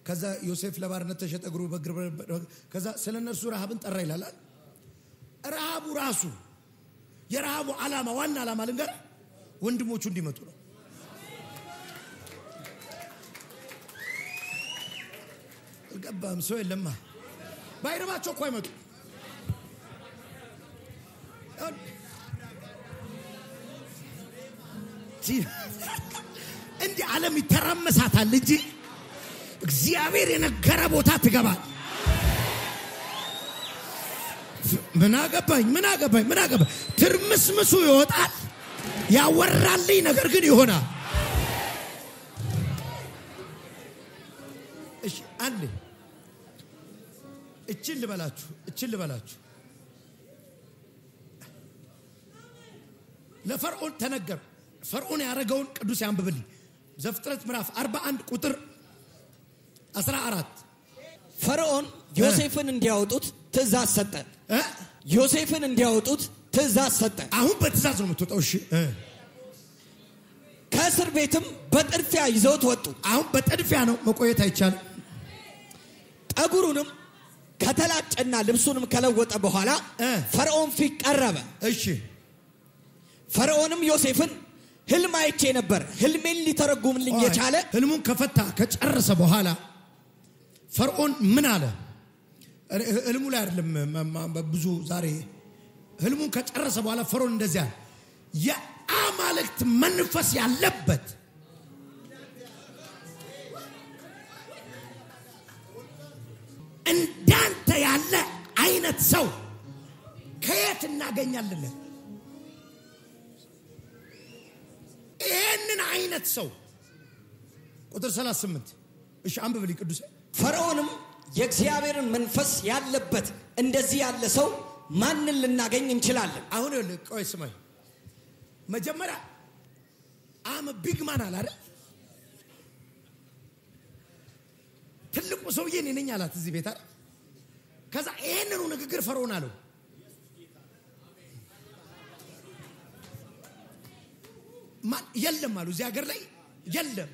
ከዛ ዮሴፍ ለባርነት ተሸጠ እግሩ በግርብረት ከዛ ስለነርሱ ረሃብን ጠራ ይላል ረሃቡ ራሱ የረሃቡ ዓላማ ዋና ዓላማ ልንገር ወንድሞቹ እንዲመጡ ነው ገባም ሰው የለማ ባይረባቸው እኮ አይመጡ እንዴ ዓለም ይተራመሳታል እንጂ እግዚአብሔር የነገረ ቦታ ትገባል ምን አገባኝ ትርምስምሱ ይወጣል ያወራልኝ ነገር ግን ይሆናል እሺ አንዴ እቺን ልበላችሁ ለፈርዖን ተነገረ ፈርዖን ያረጋውን ቅዱስ ያንብብልኝ ዘፍጥረት ምዕራፍ 41 ቁጥር 14 ፈርዖን ዮሴፍን እንዲያወጡት ትእዛዝ ሰጠ ዮሴፍን እንዲያወጡት ትእዛዝ ሰጠ አሁን በትእዛዝ ነው የምትወጣው እሺ ከእስር ቤትም በጥድፊያ ይዘውት ወጡ አሁን በጥድፊያ ነው መቆየት አይቻልም ጠጉሩንም ከተላጨና ልብሱንም ከለወጠ በኋላ ፈርዖን ፊት ቀረበ እሺ ፈርዖንም ዮሴፍን ህልም አይቼ ነበር ህልሜን ሊተረጉምልኝ የቻለ ህልሙን ከፈታ ከጨረሰ በኋላ ፈርዖን ምን አለ ህልሙ ላይ አይደለም ብዙ ዛሬ ህልሙን ከጨረሰ በኋላ ፈርዖን እንደዚያ የአማልክት መንፈስ ያለበት እንዳንተ ያለ አይነት ሰው ከየት እናገኛለን ይሄንን አይነት ሰው ቁጥር 38 እሺ አንብብልኝ ቅዱስ ፈርዖንም የእግዚአብሔርን መንፈስ ያለበት እንደዚህ ያለ ሰው ማንን ልናገኝ እንችላለን አሁን ቆይ ስማይ መጀመሪያ አም ቢግ ማን አለ አይደል ትልቁ ሰውዬ ነኝ አላት እዚህ ቤት አይደል ከዛ ይሄንኑ ንግግር ፈርዖን አለው ማን የለም አሉ እዚህ ሀገር ላይ የለም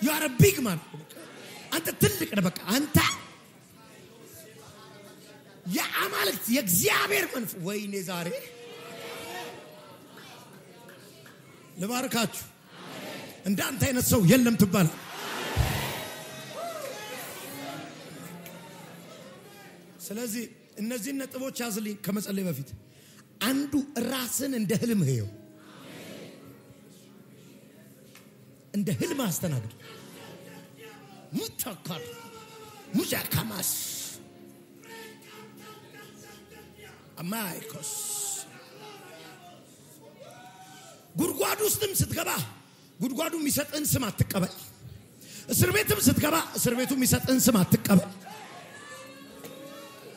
you are a big man አንተ ትልቅ ነህ በቃ አንተ የአማልክት የእግዚአብሔር መንፈስ ወይኔ ዛሬ ልባርካችሁ እንዳንተ አይነት ሰው የለም ትባል ስለዚህ እነዚህ ነጥቦች ያዝልኝ ከመጸለይ በፊት አንዱ ራስን እንደ ህልም ሄው እንደ ህልም አስተናግድ ሙታካል ሙዛካማስ አማይኮስ ጉድጓዱ ውስጥም ስትገባ ጉድጓዱ የሚሰጥን ስም አትቀበል እስር ቤትም ስትገባ እስር ቤቱ የሚሰጥን ስም አትቀበል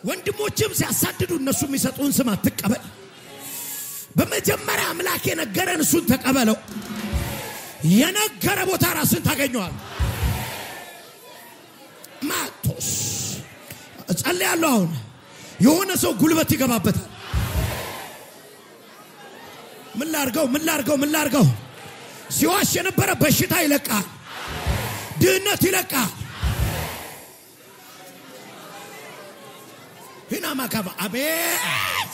ወንድሞችም ሲያሳድዱ እነሱ የሚሰጡን ስም አትቀበል በመጀመሪያ አምላክ የነገረን እሱን ተቀበለው የነገረ ቦታ ራስን ታገኘዋል ማቶስ ጸልያለሁ አሁን የሆነ ሰው ጉልበት ይገባበታል ምን ላርገው ሲዋሽ የነበረ በሽታ ይለቃል ድህነት ይለቃል هنا ما كفى أبيت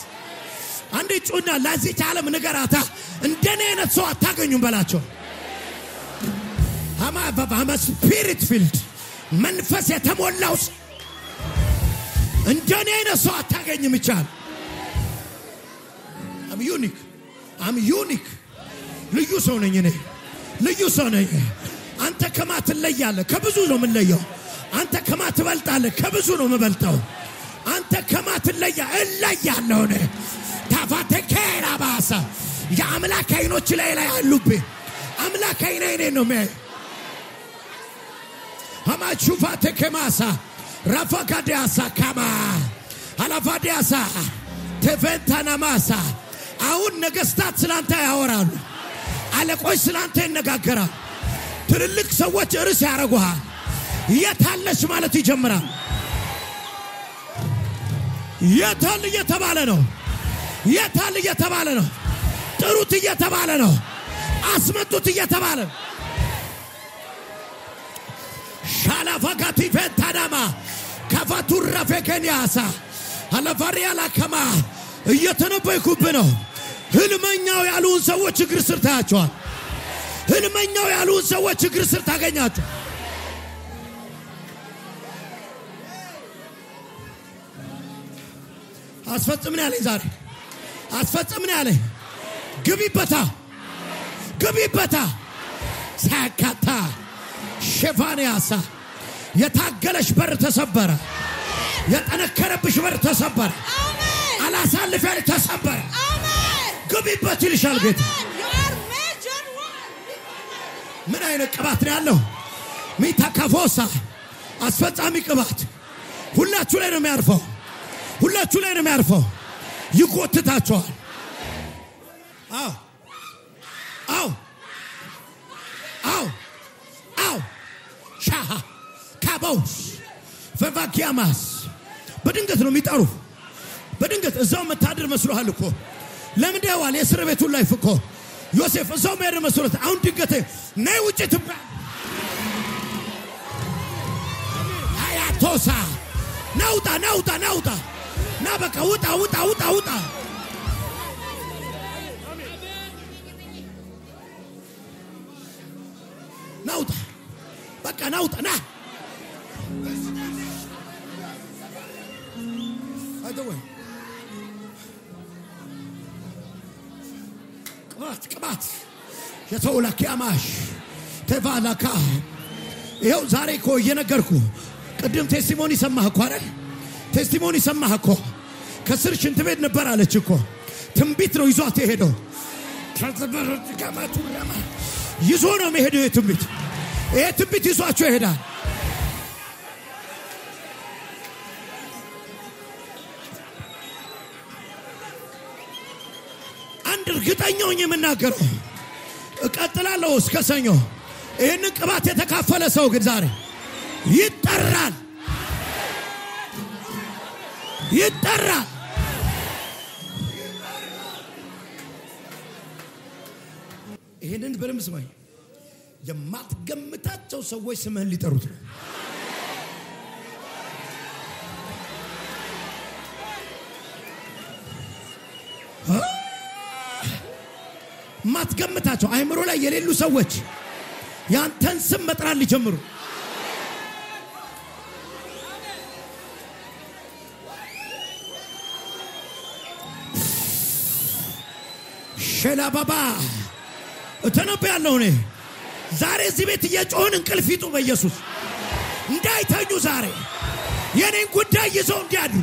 عندي تقولنا لازم تعلم نجاراتها عندنا نتسوى تاجنيوم بلاتشو هما spirit filled منفس يتمول لوس عندنا نتسوى تاجنيوم يشال I'm unique ليو سوني أنت كما تليالك كبزونو من ليو أنت كما تبلتالك كبزونو مبلتاو أنت كما تليا إلا يالونه تفاتك يا باسا يا أملاك ينو تلاقي اللوبي أملاك ينو مي هما تشوفاتك ماسا رفاق دياسا كما على فدياسا تفنتنا ماسا أون نجستات سلانتا يا وران على كوي سلانتا نجاكرا ترلك سوت رس يعرقوها يتحلش مالتي جمرا يتال يتباله ነው ጥሩት እየተባለ ነው አስመጡት እየተባለ ሻላፋጋቲ ፈታዳማ ከፋቱር ረፈከኒያሳ አለፋሪያላ ከማ እየተነበይኩብ ነው ህልመኛው ያሉን ሰዎች እግር ስር ታያቸዋል ህልመኛው ያሉን ሰዎች እግር ስር ታገኛቸው አስፈጽምን ያለኝ ዛሬ አስፈጽምን ያለኝ ግቢበታ ሳካታ ሸፋንያሳ የታገለሽ በር ተሰበረ የጠነከረብሽ በር ተሰበረ አሜን አላሳልፍ ያለ ተሰበረ አሜን ግቢበት ይልሻል ጌታ ምን አይነት ቅባት ነው ያለው ሚታካፎሳ አስፈጻሚ ቅባት ሁላችሁ ላይ ነው የሚያርፈው ሁላችሁ ላይ ነው የሚያርፈው ይቆትታቸዋል አው ሻሃ ካቦስ ፈቫኪያማስ በድንገት ነው የሚጣሩ በድንገት እዛው መታደር መስሎሃል እኮ ለምን ደዋል የእስር ቤቱን ላይ ፍቆ ዮሴፍ እዛው መሄድ መስሎት አሁን ድንገት ነይ ውጭ ትባል አያቶሳ ናውጣ ና በቃ ውጣ ናውጣ በቃ ናውጣ ና አይደወ ቅባት የተውላክ ያማሽ ተባላካ ይሄው ዛሬ እኮ እየነገርኩ ቅድም ቴስቲሞኒ ሰማህ እኮ አይደል ቴስቲሞኒ ሰማህ እኮ ከስር ሽንት ቤት ነበር አለች እኮ ትንቢት ነው ይዟት የሄደው ከዘበረት ከማቱ ለማ ይዞ ነው መሄደው የትንቢት ይዟቸው ይሄዳል አንድ እርግጠኛው የምናገረው እቀጥላለሁ እስከ ሰኞ ይሄንን ቅባት የተካፈለ ሰው ግን ዛሬ ይጠራል ይሄንን በደምብ ስማኝ የማትገምታቸው ሰዎች ስምህን ሊጠሩት ነው ማትገምታቸው አይምሮ ላይ የሌሉ ሰዎች ያንተን ስም መጥራት ሊጀምሩ ሸላባባ እተነብያለሁ እኔ ዛሬ እዚህ ቤት እየጮህን እንቅልፍ ይጡ በኢየሱስ እንዳይተኙ ዛሬ የኔን ጉዳይ ይዘው እንዲያድሩ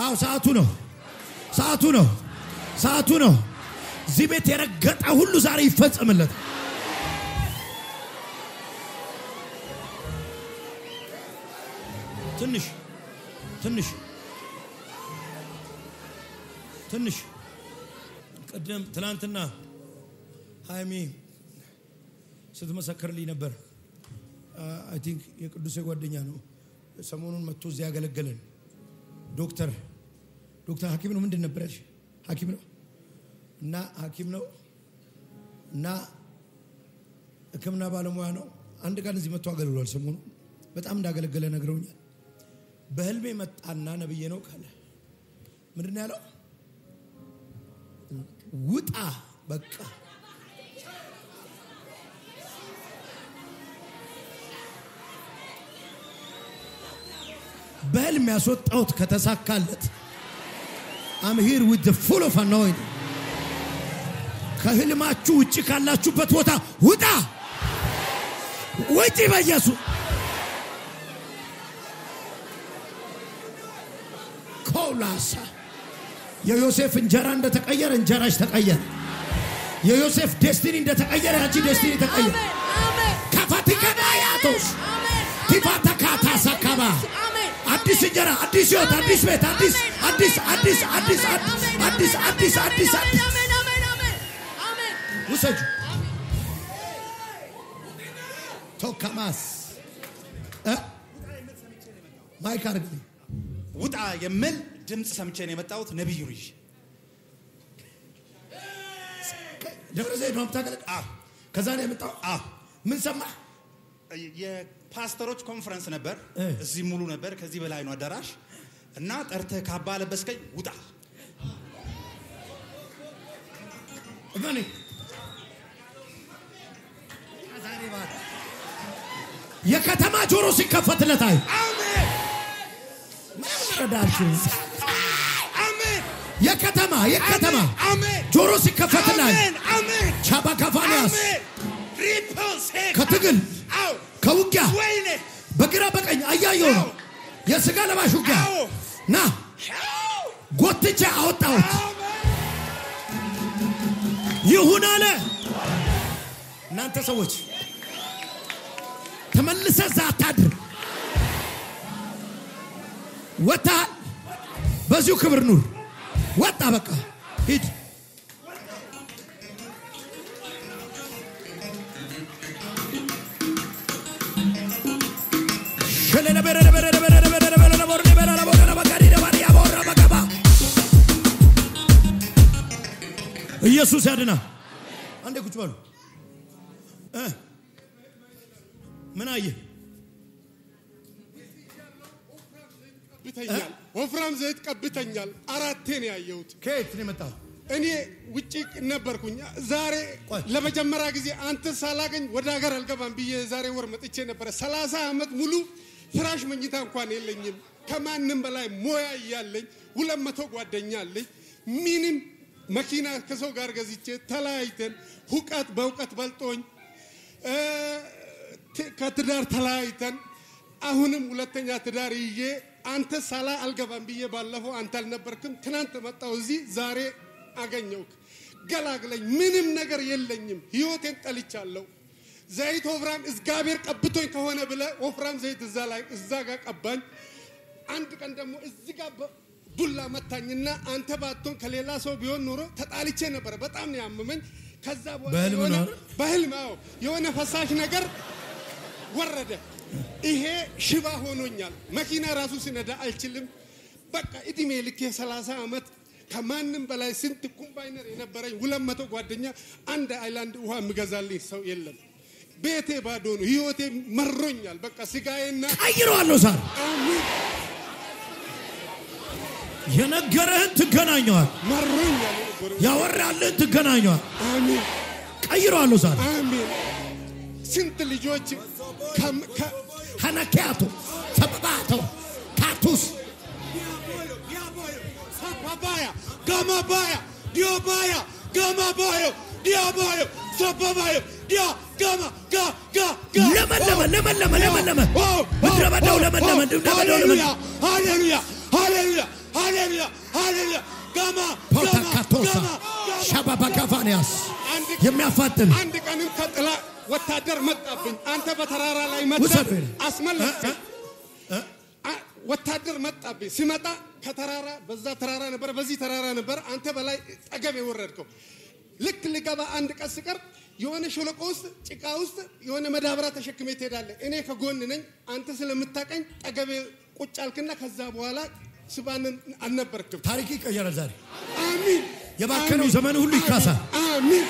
አው ሰዓቱ ነው እዚህ ቤት የረገጠ ሁሉ ዛሬ ይፈጸምለት ትንሽ ቀደም ትላንትና ሃይሚ ስትመሰክርልኝ ነበር አይ ቲንክ የቅዱስ ጓደኛ ነው ሰሞኑን መጥቶ እዚህ ያገለገለን ዶክተር ሐኪም ነው ምንድን ነበር ያልሽ ሐኪም ነው እና ሕክምና ባለሙያ ነው አንድ ቀን እዚህ መጥቶ አገልግሏል ሰሞኑን በጣም እንዳገለገለ ነግረውኛል በህልሜ መጣና ነብዬ ነው ካለ ምንድነው ያለው ውጣ በቃ በህልም ያስወጣውት ከተሳካለት I'm here with the full of anointing ከህልማችሁ ውጪ ካላችሁበት ቦታ ውጣ ውጪ በኢየሱስ ኮላሳ የዮሴፍ እንጀራ እንደተቀየረ እንጀራሽ ተቀየረ የዮሴፍ ዴስቲኒ እንደተቀየረ ያቺ ዴስቲኒ ተቀየረ ካፋቲካና ያቶስ ቲፋታካታ ሰካባ አዲስ እንጀራ አዲስ ህይወት አዲስ ቤት አዲስ ውሰጁ ቶካማስ ማይክ አድርግልኝ ውጣ የሚል ድምጽ ሰምቼ ነው የመጣሁት ነብዩ ልጅ ደብረ ዘይት ነው የምታገለግል ከዛ ነው የመጣው ምን ሰማ የፓስተሮች ኮንፈረንስ ነበር እዚህ ሙሉ ነበር ከዚህ በላይ ነው አዳራሽ እና ጠርተህ ካባ ለበስከኝ ውጣ እማኒ የከተማ ጆሮ ሲከፈትለታል አሜን ረዳችሁ አሜን የከተማ አሜን ጆሮ ሲከፈትላል አሜን ቻባካፋኒያስ አሜን ሪፖንስ ከትግል ከውጊያ ወይኔ በግራ በቀኝ አያየው ነው የሥጋ ለባሽ ውጊያ ና ጎትቼ አወጣሁት ይሁን አለ እናንተ ሰዎች ተመልሰህ ዛታድር ወጣ በዚሁ ክብር ኑር ወጣ በቃ ሂድ ኢየሱስ ያድና አንዴ ቁጭ በሉ ምን አየ ቀብተኛል ወፍራም ዘይት ቀብተኛል አራቴ ነው ያየሁት ከየት ነው የመጣው እኔ ውጪ ነበርኩኝ ዛሬ ለመጀመሪያ ጊዜ አንተ ሳላገኝ ወደ ሀገር አልገባም ብዬ ዛሬ ወር መጥቼ ነበር 30 አመት ሙሉ ፍራሽ መኝታ እንኳን የለኝም ከማንም በላይ ሞያ ያለኝ 200 ጓደኛ አለኝ ምንም መኪና ከሰው ጋር ገዝቼ ተላይተን ሁቀት በሁቀት በልጦኝ ከትዳር ተላይተን አሁንም ሁለተኛ ትዳር ይዤ አንተ ሳላ አልገባም ብዬ ባለፈው አንተ አልነበርክም ትናንት መጣው እዚህ ዛሬ አገኘውክ ገላግለኝ ምንም ነገር የለኝም ህይወቴን ጠልቻለሁ ዘይት ወፍራም እግዚአብሔር ቀብቶኝ ከሆነ ብለ ወፍራም ዘይት እዛ ጋር ቀባኝ አንድ ቀን ደግሞ እዚህ ጋር ዱላ መታኝና አንተ ባቶን ከሌላ ሰው ቢሆን ኖሮ ተጣልቼ ነበር በጣም ነው ያመመኝ ከዛ በህልማው የሆነ ፈሳሽ ነገር ወረደ ይሄ ሽባ ሆኖኛል መኪና ራሱ ሲነዳ አልችልም በቃ እድሜ ልክ 30 አመት ከማንም በላይ ስንት ኮምባይነር የነበረኝ 200 ጓደኛ አንድ አይላንድ ውሃ ምገዛልኝ ሰው የለም ቤቴ ባዶ ነው ህይወቴ መሮኛል በቃ ስጋዬና ቀይሯለሁ ዛሬ አሜን የነገረህን ትገናኛለህ መሮኛል ያወራልህን ትገናኛለህ አሜን ቀይሯለሁ ዛሬ አሜን ስንት ልጆች Hanakiato, Sabato, Katus, Sapabaya, Gamabaya, Diobaya, Gamabayo, Diabayo, Sababayo, Dia, Gama, Ga. Lama. Hallelujah. Gama, Potakatosa, Shababakavanias, Yamiafatin. አንድ ቀንም ከጥላ ወታደር መጣብኝ አንተ በተራራ ላይ መጣ አስመለጠ ወታደር መጣብኝ ሲመጣ ከተራራ በዛ ተራራ ነበር በዚህ ተራራ ነበር አንተ በላይ ጠገብ የወረድከው ልክ ልገባ አንድ ቀስ ቀር የሆነ ሸለቆ ውስጥ ጭቃ ውስጥ የሆነ መዳብራ ተሸክሜ ትሄዳለህ እኔ ከጎን ነኝ አንተ ስለምታቀኝ ጠገብ ቁጭ አልክና ከዛ በኋላ ስባንን አልነበርክም ታሪክ ይቀየራል ዛሬ አሜን የባከነው ዘመን ሁሉ ይካሳል አሜን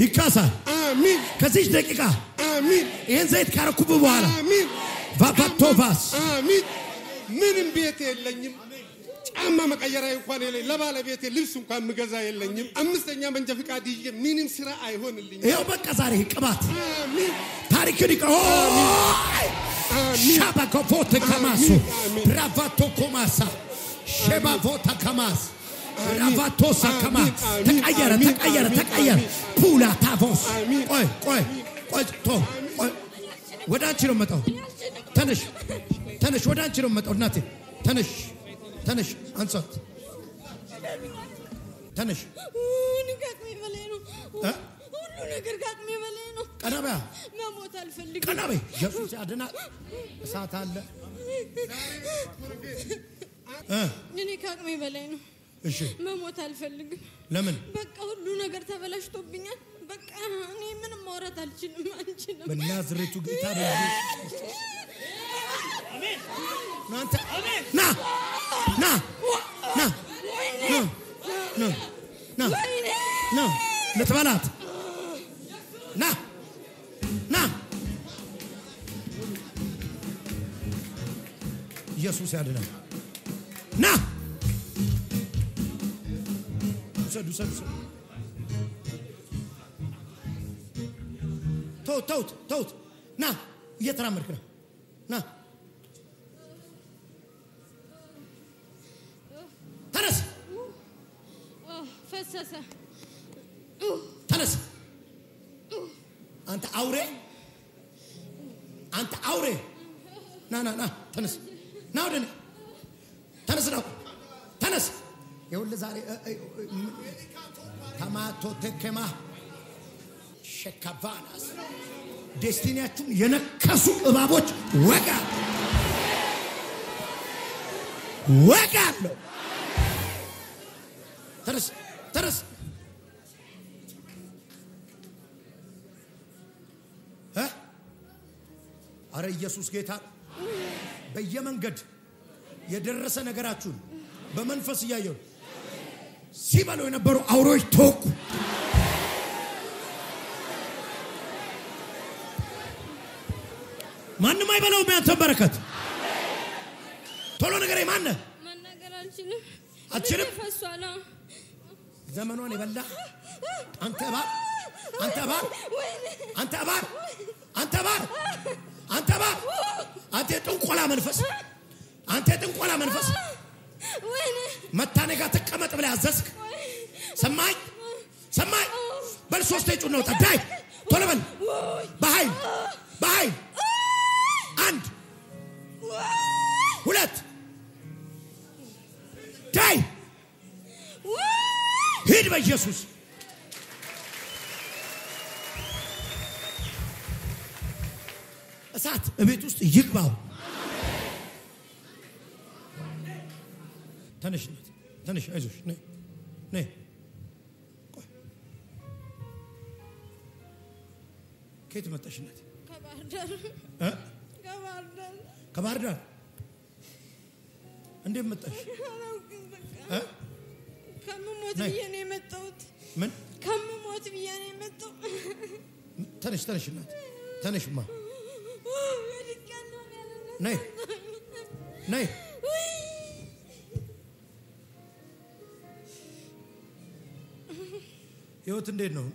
ይካሳል አሜን ከዚህ ደቂቃ አሜን ይሄን ዘይት ካረኩብ በኋላ አሜን ቫቫቶቫስ አሜን ምንም ቤት የለኝም ጫማ መቀየራይ እንኳን የለኝ ለባለቤቴ ልብስ እንኳን ምገዛ የለኝም አምስተኛ መንጃ ፍቃድ ይዤ ምንም ስራ አይሆንልኝ ይሄው በቃ ዛሬ ቅባት አሜን ታሪክን ይቀ ሻባኮፎት ከማሱ ብራቫቶ ኮማሳ ሸባቮታ ከማስ ብራቫቶሳ ከማስ ተቀየረ ፑላ ታቮስ ቆይ ወደ አንቺ ነው መጣው ተነሽ ወደ አንቺ ነው መጣው እናቴ ተነሽ አንሳት ተነሽ ንጋት በላይ ነው ሁሉ ነገር ጋጥሜ በላይ ነው ቀናበያ መሞት አልፈልግም ቀናበይ ኢየሱስ ያድና እሳት አለ እኔ ካቅሜ በላይ ነው እሺ መሞት አልፈልግም ለምን በቃ ሁሉ ነገር ተበላሽቶብኛል በቃ እኔ ምንም ማውራት አልችልም በናዝሬቱ ጌታ አሜን ናንተ ና ለተባላት ና ኢየሱስ ያድናል ና ውሰዱ ተውት ና እየተራመድክ ነው ና ተነስ ፈሰሰ ተነስ አንተ አውሬ ና ተነስ ና ወደኔ ተነስ ይኸውልህ ዛሬ ታማቶ ተከማ ሸካቫናስ ዴስቲኒያችሁን የነከሱ እባቦች ወጋለሁ ተነስ አረ ኢየሱስ ጌታ በየመንገድ የደረሰ ነገራችሁን በመንፈስ እያየው ሲበሉ የነበሩ አውሬዎች ተወቁ ማንም አይበላው ያንተ በረከት ቶሎ ነገር ማን መናገር አልችልም ፈሷላ ዘመኗን ይበላ አንተ ባር አንተ ጥንቆላ መንፈስ መታኔ ጋር ተቀመጥ ብለህ አዘዝክ ሰማይ በል ሶስት ጩኸት ነው ዳይ ቶሎ በል በኃይል አንድ ሁለት ዳይ ሂድ በኢየሱስ እሳት እቤት ውስጥ ይግባው ተነሽ አይዞሽ ነይ ከየት መጣሽ እናት ከባህር ዳር እንዴት መጣሽ ከመሞት ብዬ ነው የመጣሁት ምን ከመሞት ብዬ ነው የመጣሁ ተነሽ እናት ተነሽማ ነይ ህይወት እንዴት ነው?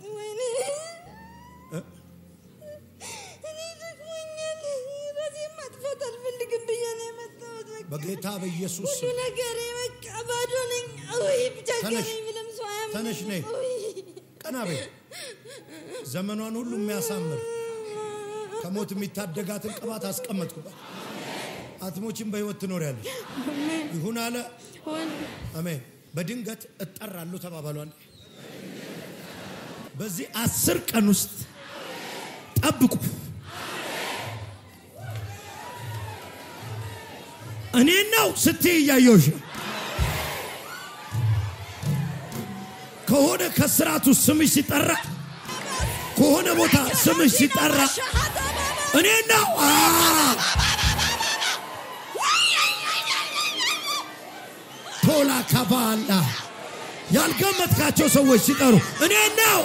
በጌታ በኢየሱስ ሁሉ ነገር በቃ ባዶ ነኝ ወይ ብቻገኝ ምንም ሰው አያምንም ተነሽ ነይ ቀና በይ ዘመኗን ሁሉ የሚያሳምር ከሞት የሚታደጋትን ቅባት አስቀመጥኩባት አትሞችም በህይወት ትኖሪያለሽ ይሁን አለ አሜን በድንገት እጠራለሁ ተባባሏል በዚህ 10 ቀን ውስጥ ጠብቁ እኔ ነው ስትይ ያየውሽ ከሆነ ከስራቱ ስምሽ ሲጠራ ከሆነ ቦታ ስምሽ ሲጠራ እኔ ነው ቶላ ካባላ ያልገመትካቸው ሰዎች ሲጠሩ እኔ ነው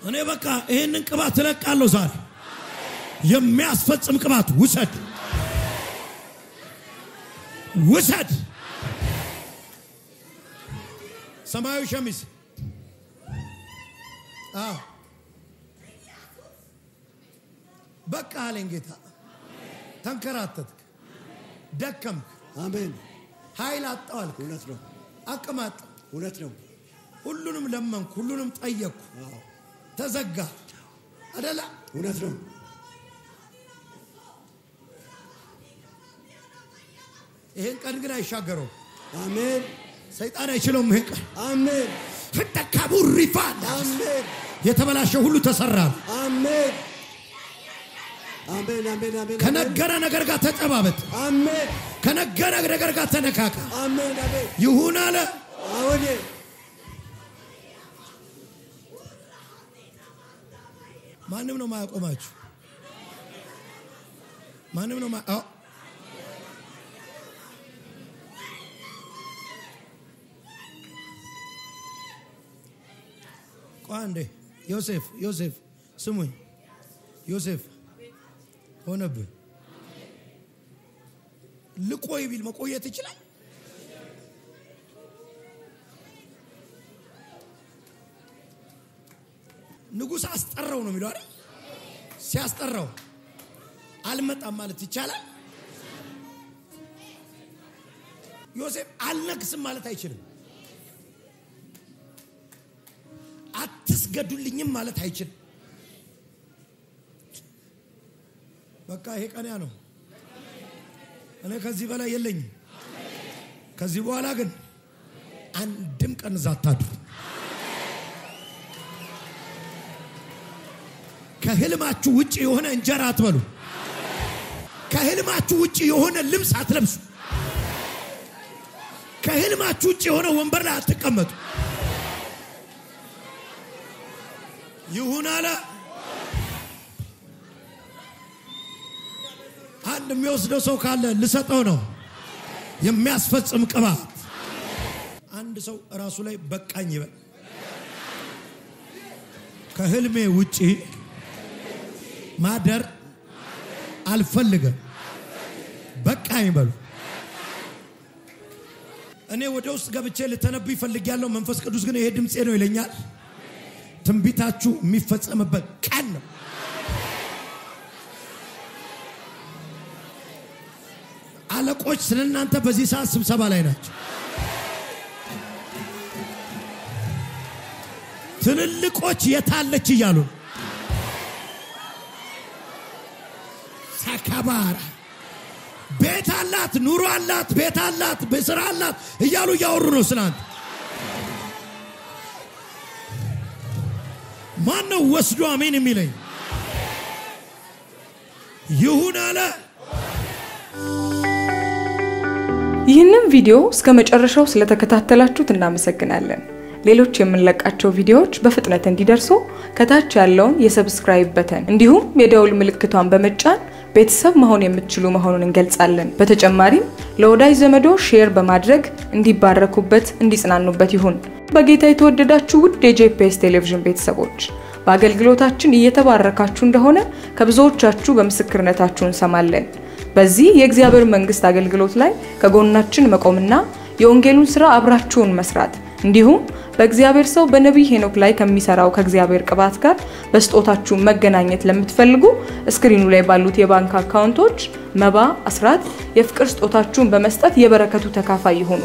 እኔ በቃ ይሄንን ቅባት ተለቃለሁ ዛሬ የሚያስፈጽም ቅባት ውሰድ ሰማያዊ ሸሚዝ በቃ አለኝ ጌታ ተንከራተትክ ደከምክ አሜን ኃይል አጣዋልክ እውነት ነው አቀማጥ እውነት ነው ሁሉንም ለመንኩ ሁሉንም ጠየቅኩ ተዘጋ አይደለ እውነት ነው ይሄን ቀን ግን አይሻገረው አሜን ሰይጣን አይችለውም ይሄን ቀን አሜን ፍተካቡር ሪፋን አሜን የተበላሸ ሁሉ ተሰራ አሜን አሜን አሜን አሜን ከነገረ ነገር ጋር ተጨባበጥ አሜን ከነገረ ነገር ጋር ተነካካ አሜን አሜን ይሁን አለ አዎን ማንም ነው ማያቆማችሁ ማንም ነው ቋንዴ ዮሴፍ ስሙኝ ዮሴፍ ሆነብህ ልቆይ ቢል መቆየት ይችላል ንጉስ አስጠራው ነው የሚለው አይደል ሲያስጠራው አልመጣም ማለት ይቻላል ዮሴፍ አልነግስም ማለት አይችልም አትስገዱልኝም ማለት አይችልም በቃ ይሄ ቀንያ ነው እኔ ከዚህ በላይ የለኝም ከዚህ በኋላ ግን አንድም ቀን ዛታድሩ ከህልማችሁ ውጪ የሆነ እንጀራ አትበሉ ከህልማችሁ ውጪ የሆነ ልብስ አትለብሱ ከህልማችሁ ውጪ የሆነ ወንበር ላይ አትቀመጡ ይሁን አለ አንድ የሚወስደው ሰው ካለ ልሰጠው ነው የሚያስፈጽም ቅባት አንድ ሰው ራሱ ላይ በቃኝ ይበል ከህልሜ ውጪ ማደር አልፈልግም በቃኝ በሉ እኔ ወደ ውስጥ ገብቼ ልተነብይ ፈልጊያለሁ መንፈስ ቅዱስ ግን ይሄ ድምጼ ነው ይለኛል ትንቢታችሁ የሚፈጸምበት ቀን ነው አለቆች ስለናንተ በዚህ ሰዓት ስብሰባ ላይ ናቸው ትልልቆች የታለች እያሉ ሰከባራ ቤት አላት ኑሮ አላት ቤት አላት በስራ አላት እያሉ ያወሩ ነው ስላንተ ማን ነው ወስዶ አሜን የሚለኝ ይሁን አለ ይህንን ቪዲዮ እስከ መጨረሻው ስለተከታተላችሁት እናመሰግናለን ሌሎች የምንለቃቸው ቪዲዮዎች በፍጥነት እንዲደርሱ ከታች ያለውን የሰብስክራይብ በተን እንዲሁም የደውል ምልክቷን በመጫን ቤተሰብ መሆን የምትችሉ መሆኑን እንገልጻለን በተጨማሪም ለወዳጅ ዘመዶ ሼር በማድረግ እንዲባረኩበት እንዲጽናኑበት ይሁን በጌታ የተወደዳችሁ ውድ የጄፒኤስ ቴሌቪዥን ቤተሰቦች በአገልግሎታችን እየተባረካችሁ እንደሆነ ከብዙዎቻችሁ በምስክርነታችሁ እንሰማለን በዚህ የእግዚአብሔር መንግስት አገልግሎት ላይ ከጎናችን መቆምና የወንጌሉን ሥራ አብራችሁን መስራት እንዲሁም በእግዚአብሔር ሰው በነብይ ሄኖክ ላይ ከሚሰራው ከእግዚአብሔር ቅባት ጋር በስጦታችሁ መገናኘት ለምትፈልጉ ስክሪኑ ላይ ባሉት የባንክ አካውንቶች መባ፣ አስራት፣ የፍቅር ስጦታችሁን በመስጠት የበረከቱ ተካፋይ ይሁኑ።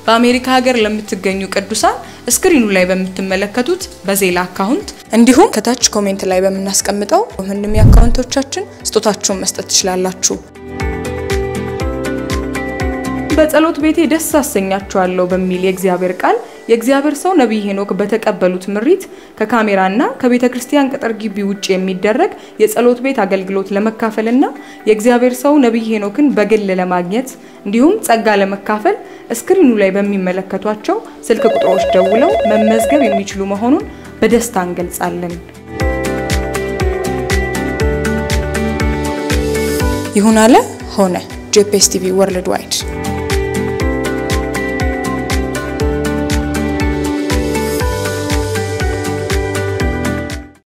በአሜሪካ ሀገር ለምትገኙ ቅዱሳን ስክሪኑ ላይ በምትመለከቱት በዜላ አካውንት እንዲሁም ከታች ኮሜንት ላይ በመናስቀምጠው ምንም አካውንቶቻችን ስጦታችሁን መስጠት ትችላላችሁ። በጸሎት ቤቴ ደስ አሰኛችኋለሁ በሚል የእግዚአብሔር ቃል የእግዚአብሔር ሰው ነብይ ሄኖክ በተቀበሉት ምሪት ከካሜራና ከቤተክርስቲያን ቅጥር ግቢ ውጪ የሚደረግ የጸሎት ቤት አገልግሎት ለመካፈልና የእግዚአብሔር ሰው ነብይ ሄኖክን በግል ለማግኘት እንዲሁም ጸጋ ለመካፈል ስክሪኑ ላይ በሚመለከቷቸው ስልክ ቁጥሮች ደውለው መመዝገብ የሚችሉ መሆኑን በደስታ እንገልጻለን። ይሁን አለ ሆነ። ጄፒኤስ ቲቪ ወርልድ ዋይድ